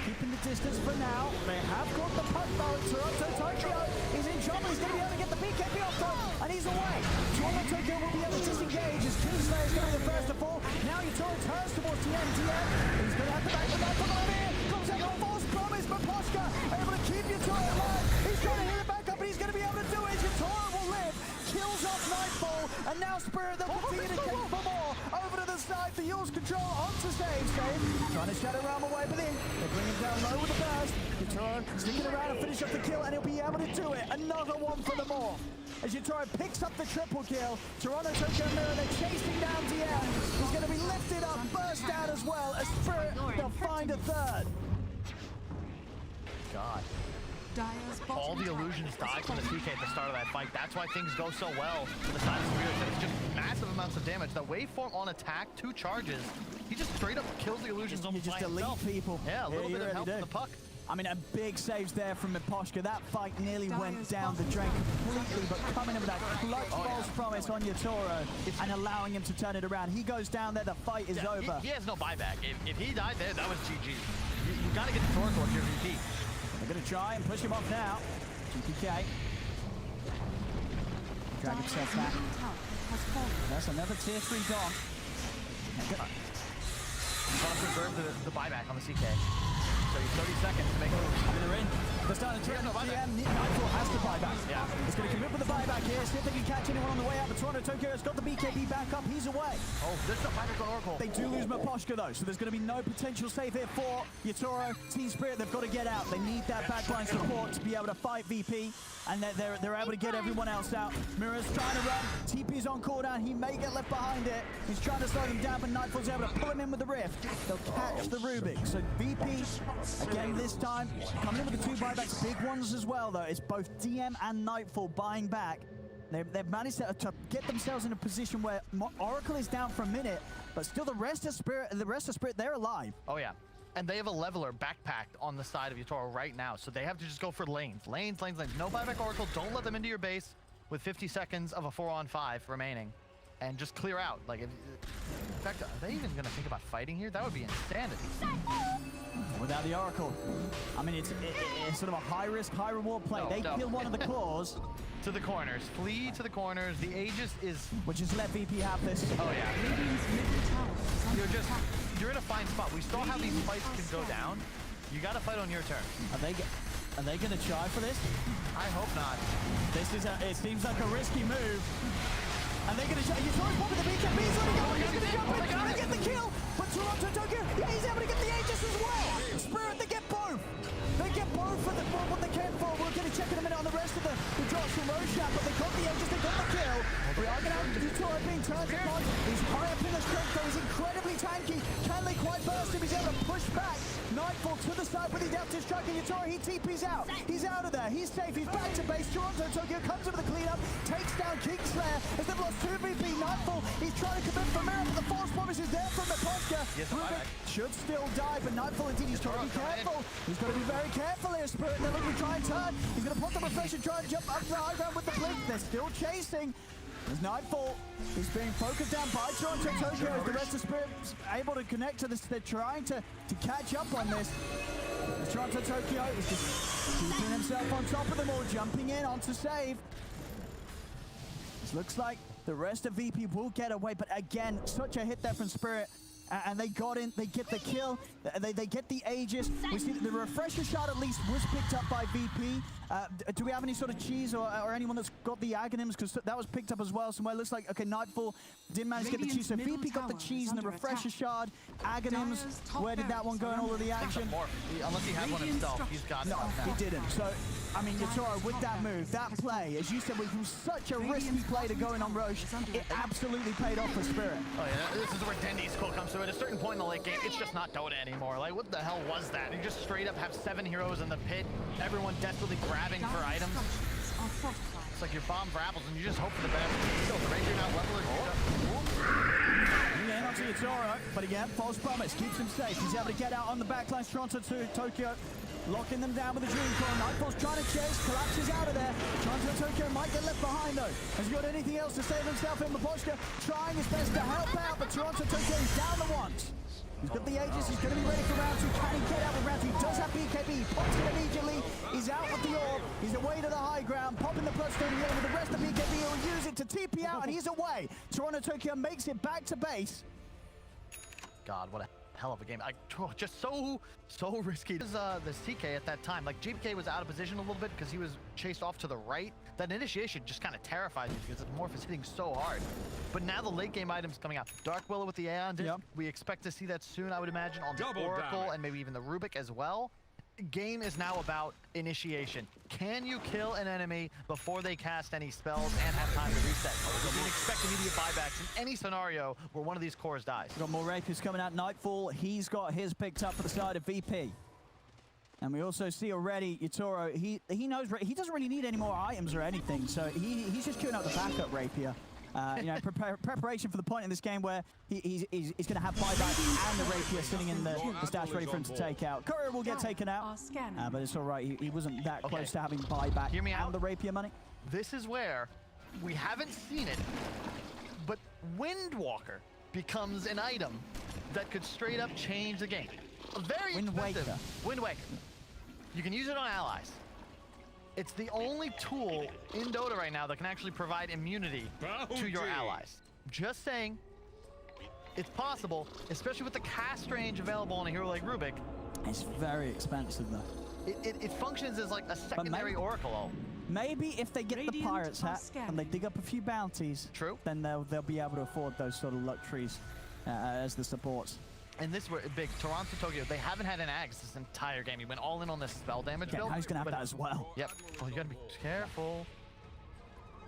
Keeping the distance for now. They have got the puck though. TORONTOTOKYO is in trouble. He's going to be able to get the BKB off though. And he's away. TORONTOTOKYO will be able to disengage as Kingslayer is going to be the first to fall. Now Yatoro turns towards the MTM. He's going to have to back the back from over here. Comes out on false promise. Miposhka able to keep Yatoro alive. He's trying to hit it back up, but he's going to be able to do it. Yatoro will live. Kills off Nightfall. And now Spirit, they'll continue to came for more. Over to the side. 5. The Yule's control onto Save. Trying to shadow realm away, but in. They bring him down low with the burst. yatoro sticking around and finish up the kill, and he'll be able to do it. Another one for the Morph. As yatoro picks up the triple kill, TORONTOTOKYO Mira, they're chasing down DM. He's going to be lifted up, burst out as well. As Spirit, they'll find a third. God. Dire's All bottom the tower illusions is died from the falling. CK at the start of that fight. That's why things go so well for the side of Spirit. It's just massive amounts of damage. The waveform on attack, 2 charges. He just straight up kills the illusions You almost just by delete himself. people. Yeah, a little bit of help from the puck. I mean, a big saves there from Miposhka. That fight nearly went down the drain completely, but coming in with that clutch false promise on yatoro and allowing him to turn it around. He goes down there, the fight is over. He has no buyback. If he died there, that was GG. You gotta get the Torque off your VP. They're going to try and push him off now. GPK. Drag himself back. Middle tower has fallen. That's another tier 3 gone. You want to preserve the buyback on the CK. So you 30 seconds to make moves. I mean, they're in. They're starting to turn no up. buyback. Nightfall has to buy back. Yeah. It's going to commit with the buyback here. See if they can catch anyone on the way out. But TORONTOTOKYO has got the BKB back up. He's away. Oh, there's no buyback on Oracle. They do lose Miposhka though, so there's going to be no potential save here for yatoro. Team Spirit, they've got to get out. They need that backline support to be able to fight VP, and they're able to get everyone else out. Mira's trying to run. TP's on cooldown. He may get left behind it. He's trying to slow them down, but Nightfall's able to pull him in with the rift. They'll catch the Rubick. So VP, again this time, coming in with the 2 buybacks, big ones as well though. It's both DM and Nightfall buying back. They've managed to get themselves in a position where Oracle is down for a minute, but still the rest of Spirit, they're alive. Oh yeah. And they have a leveler backpacked on the side of yatoro right now, so they have to just go for lanes. Lanes. No buyback Oracle. Don't let them into your base with 50 seconds of a 4-on-5 remaining. And just clear out. Like, in fact, are they even going to think about fighting here? That would be insanity. Without the Oracle. I mean, it's sort of a high-risk, high-reward play. They kill one of the claws. To the corners. Flee to the corners. The Aegis is... Which is let VP have this. Oh, yeah. Radiant's middle tower is under attack. You're in a fine spot. We saw how these fights can go down. You got to fight on your terms. Are they going to try for this? I hope not. It seems like a risky move. And they're going to try. Yatoro's popping the BKB. He's going to jump in, trying to get the kill. But TORONTOTOKYO, yeah, he's able to get the Aegis as well. Spirit, they get both. They get both for what they came for. We're going to check in a minute on the rest of the drops from Roshan, but they got the Aegis, they got the kill. We are going to have yatoro being turned upon. He's high up in the strength, though. He's incredibly tanky. Can they quite burst him? He's able to push back. Nightfall to the side with his down to strike, and yatoro, he TP's out. He's out of there. He's safe. He's back to base. TORONTOTOKYO comes over the cleanup, takes down Kingslayer as they've lost 2 VP. Nightfall, he's trying to commit for Mira, but the false promise is there from Miposhka. Rubick should still die, but Nightfall indeed, he's trying to be careful. He's got to be very careful here, Spirit. They're looking to try and turn. He's going to put the refresh and try and jump up the high ground with the blink. They're still chasing. There's Nightfall. He's being focused down by TORONTOTOKYO as the rest of Spirit's able to connect to this. They're trying to catch up on this. TORONTOTOKYO is just keeping himself on top of them all, jumping in onto save. This looks like the rest of VP will get away, but again, such a hit there from Spirit. And they got in, they get the kill, they get the Aegis. We see that the refresher shot at least was picked up by VP. Do we have any sort of cheese or anyone that's got the Aghanims? Because that was picked up as well somewhere. It looks like, okay, Nightfall didn't manage to get the cheese. So VP got the cheese and the refresher shard. Aghanims, where did that one go in all of the action? Unless he had one himself, he's got it. No, he didn't. So, I mean, yatoro, with that move, that play, as you said, was such a risky play to go in on Roche. It absolutely paid off for Spirit. Oh yeah, this is where Dendy's quill comes through. At a certain point in the late game, it's just not Dota anymore. Like, what the hell was that? You just straight up have 7 heroes in the pit, everyone desperately grabbing for items. It's like you're bombing for apples, and you just hope for the best. Still, the Ranger now leveler. Yeah, not to yatoro, but again, false promise keeps him safe. He's able to get out on the backline. TORONTOTOKYO locking them down with a dream core. Nightfall's trying to chase, collapses out of there. TORONTOTOKYO might get left behind though. Has he got anything else to save himself in Miposhka? Trying his best to help out, but TORONTOTOKYO is down the once. He's got the Aegis, he's going to be ready for round 2. Can he get out with round 2? Does have BKB, pops it immediately. He's out with the orb, he's away to the high ground, popping the bloodstone again with the rest of BKB. He'll use it to TP out, and he's away. TORONTOTOKYO makes it back to base. God, what a hell of a game. Just so risky. This is the CK at that time. Like, GPK was out of position a little bit because he was chased off to the right. That initiation just kind of terrifies you because the Morph is hitting so hard. But now the late game items coming out. Dark Willow with the Aeon Disc. Yep. We expect to see that soon, I would imagine, on the Double Oracle damage. and maybe even the Rubick as well. Game is now about initiation. Can you kill an enemy before they cast any spells and have time to reset? You can expect immediate buybacks in any scenario where one of these cores dies. We've got more Rapiers coming out. Nightfall, he's got his picked up for the side of VP. And we also see already Yatoro, he knows he doesn't really need any more items or anything, so he's just queuing up the backup Rapier. You know, preparation for the point in this game where he's going to have buyback and the Rapier sitting in the stash ready for him to take out. Courier will get taken out, but it's all right. He wasn't that close to having buyback Hear me out. and the Rapier money. This is where we haven't seen it, but Windwalker becomes an item that could straight up change the game. Very expensive. Wind Waker. You can use it on allies. It's the only tool in Dota right now that can actually provide immunity to your allies. Just saying, it's possible, especially with the cast range available on a hero like Rubick. It's very expensive though. It functions as like a secondary Oracle. Maybe if they get the Pirate's Hat and they dig up a few bounties, True. then they'll be able to afford those sort of luxuries as the supports. And this were big. TORONTOTOKYO, they haven't had an Axe this entire game. He went all in on this spell damage build. Now he's going to have that as well. Yep. Well, you got to be careful.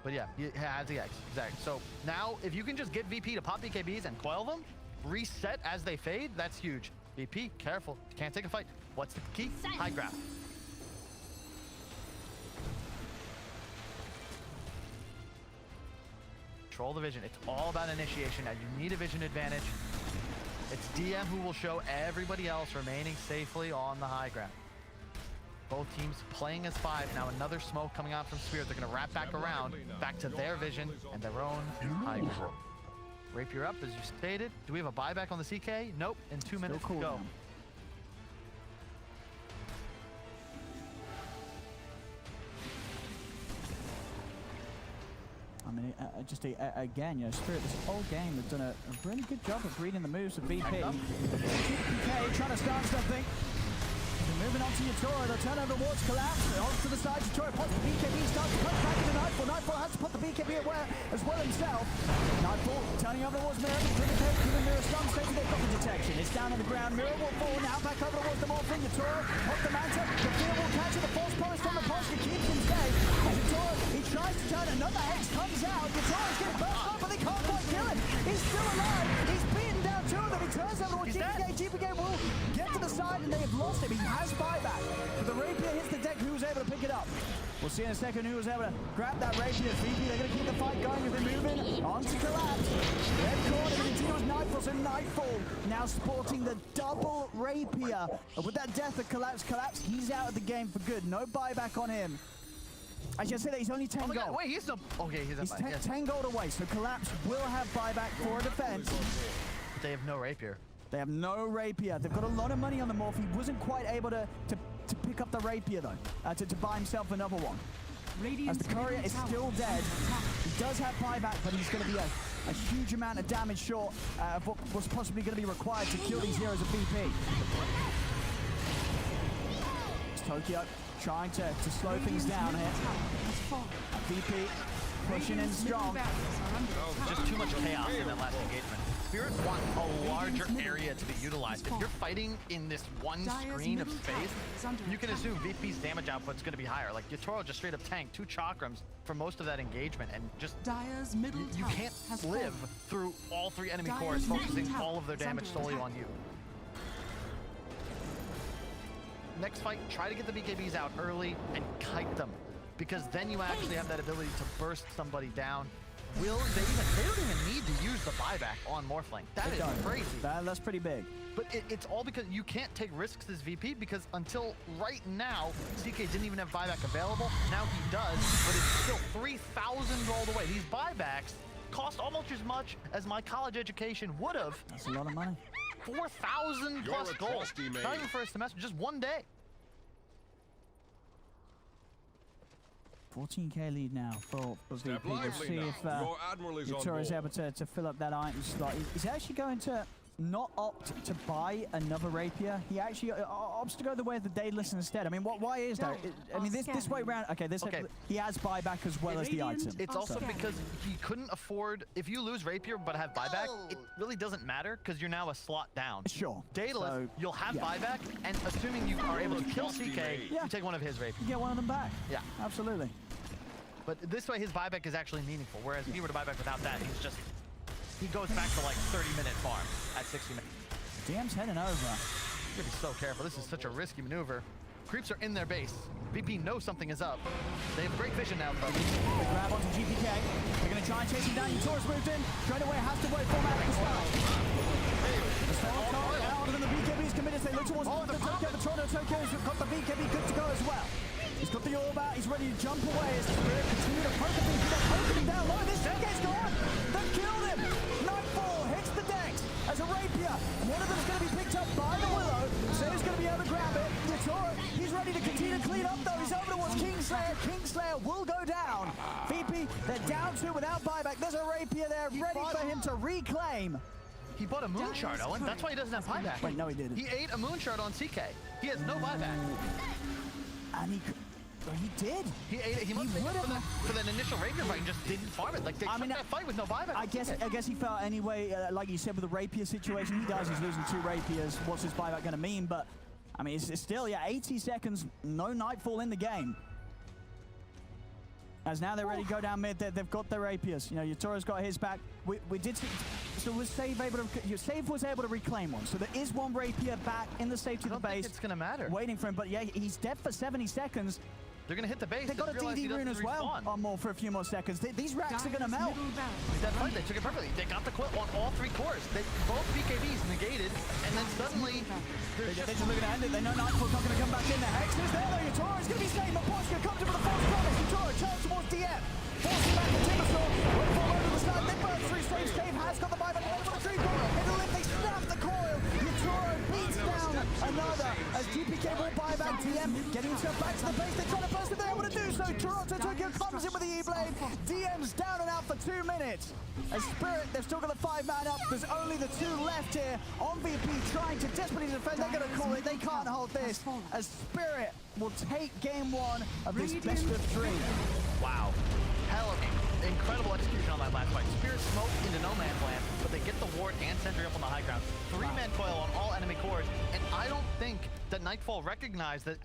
But yeah, he has the Axe. Exactly. So now, if you can just get VP to pop BKBs and coil them, reset as they fade, that's huge. VP, careful. You can't take a fight. What's the key? High ground. Control the vision. It's all about initiation now. You need a vision advantage. It's DM who will show everybody else remaining safely on the high ground. Both teams playing as 5. Now another smoke coming out from Spirit. They're going to wrap back around, back to their vision and their own high ground. Rapier up, as you stated. Do we have a buyback on the CK? Nope. In 2 minutes to go. I mean, again, you know, Spirit this whole game have done a really good job of reading the moves of VP. PK trying to start something. They're moving on to Yatoro. The turnover wards collapse. On to the side. Yatoro pops the BKB. Starts to punch back into Nightfall. Nightfall has to put the BKB away as well himself. Nightfall turning over towards Mira. Giving Mira stun. Stating they've got the detection. It's down on the ground. Mira will fall now. Back over towards the Morphling. Yatoro off the Manta. The field will catch it. The false promise from Miposhka keeps him safe. Yatoro, he tries to turn. Another Hex comes out. Yatoro's getting burst up, but they can't quite kill him. He's still alive. He's beaten down 2 of them. He turns over towards GPK. GPK will get to the side, and they have lost him. He has buyback. But the Rapier hits the deck. Who was able to pick it up? We'll see in a second who was able to grab that Rapier. VP, they're going to keep the fight going as they're moving on to Collapse. Red corner continues Nightfall. So Nightfall now sporting the double Rapier. With that death of Collapse, he's out of the game for good. No buyback on him. I should say that he's only 10 gold. God, wait, he's no... Okay, he's 10 gold away, so Collapse will have buyback for a defense. But they have no Rapier. They have no Rapier. They've got a lot of money on the Morph. He wasn't quite able to pick up the Rapier, though, to buy himself another one. As the Courier is still dead, he does have buyback, but he's going to be a huge amount of damage short of what was possibly going to be required to kill these heroes of VP. It's Tokyo trying to slow things down here. VP pushing in strong. Just too much chaos in that last engagement. Spirit want a larger area to be utilized. If you're fighting in this one screen of space, you can assume VP's damage output is going to be higher. Like Yatoro just straight up tanked 2 chakrams for most of that engagement, and just you can't live through all 3 enemy cores focusing all of their damage solely on you. Next fight, try to get the BKBs out early and kite them, because then you actually have that ability to burst somebody down. They don't even need to use the buyback on Morphling. That is crazy. That's pretty big. But it's all because you can't take risks as VP, because until right now, CK didn't even have buyback available. Now he does, but it's still 3,000 gold away. These buybacks cost almost as much as my college education would have. That's a lot of money. 4,000 plus gold. Not even for a semester, just one day. 14k lead now for VP. We'll see if Yatoro is able to fill up that item slot. He's actually going to not opt to buy another rapier. He actually opts to go the way of the Daedalus instead. I mean, why is that? I mean, this way around. Okay, he has buyback as well as the item. It's also because he couldn't afford. If you lose rapier but have buyback, it really doesn't matter because you're now a slot down. Sure. Daedalus, So, you'll have yeah. buyback, and assuming you are able to kill CK, Yeah. you take one of his rapiers. You get one of them back. Yeah. Absolutely. But this way, his buyback is actually meaningful. Whereas if he were to buyback without that, he goes back to like 30-minute farm at 60 minutes. DM's heading over. You gotta be so careful. This is such a risky maneuver. Creeps are in their base. VP knows something is up. They have great vision now, though. They grab onto GPK. They're going to try and chase him down. Yatoro's moved in. Straight away has to wait for Maiden as well. The Storm coming out, and the BKB's committed. They look towards the Tokyo. The TORONTOTOKYO's got the BKB good to go as well. He's got the orb out. He's ready to jump away. As the Spirit continue to poke him. They're poking him down low. This Senkei's gone. They've killed him. Nightfall hits the decks as a rapier. One of them's going to be picked up by the Willow. So he's going to be able to grab it. Yatoro, he's ready to continue to clean up though. He's over towards Kingslayer. Kingslayer will go down. VP, they're down 2 without buyback. There's a rapier there ready for him to reclaim. He bought a moon shard, Owen. That's why he doesn't have buyback. Wait, no, he didn't. He ate a moon shard on CK. He has no buyback. And he did. He ate it. He must have for that initial rapier fight and just didn't farm it. Like they took that fight with no buyback. I guess he felt anyway, like you said with the rapier situation, he does. He's losing 2 rapiers. What's his buyback going to mean? But I mean, it's still 80 seconds, no Nightfall in the game. As now they're ready to go down mid. They've got their rapiers. You know, Yatoro's got his back. We did see, so was Save able to? Save was able to reclaim one. So there is one rapier back in the safety of the base. It's gonna matter. Waiting for him, but yeah, he's dead for 70 seconds. They're gonna hit the base. They got a DD rune as well on more for a few more seconds. These racks are gonna melt. That fight, they took it perfectly. They got the quill on all 3 cores. Both BKBs negated, and then suddenly they're just looking to end it. They know Nightfall's not gonna come back in. The Hex is there though. Yatoro's gonna be safe. Miposhka comes in with a false promise. Yatoro turns towards DM. Forcing back the Timbersaw. Wait for over the side. They burn 3 saves. Cave has got the buyback. Wait for the 3 ball. It'll live. They snap the coil. Yatoro beats down another as GPK will buy back. DM getting himself back to the base. They're trying to burst it. They're able to do so. TORONTOTOKYO comes in with the E-Blade. DM's down and out for 2 minutes. As Spirit, they've still got the 5-man up. There's only the 2 left here. On VP trying to desperately defend. They're going to call it. They can't hold this. As Spirit will take game 1 of this best of 3. wow. Hell of incredible execution on that last fight. Spirit smoked into no man's land, but they get the ward and sentry up on the high ground. 3-man coil on all enemy cores, and I don't think that Nightfall recognized that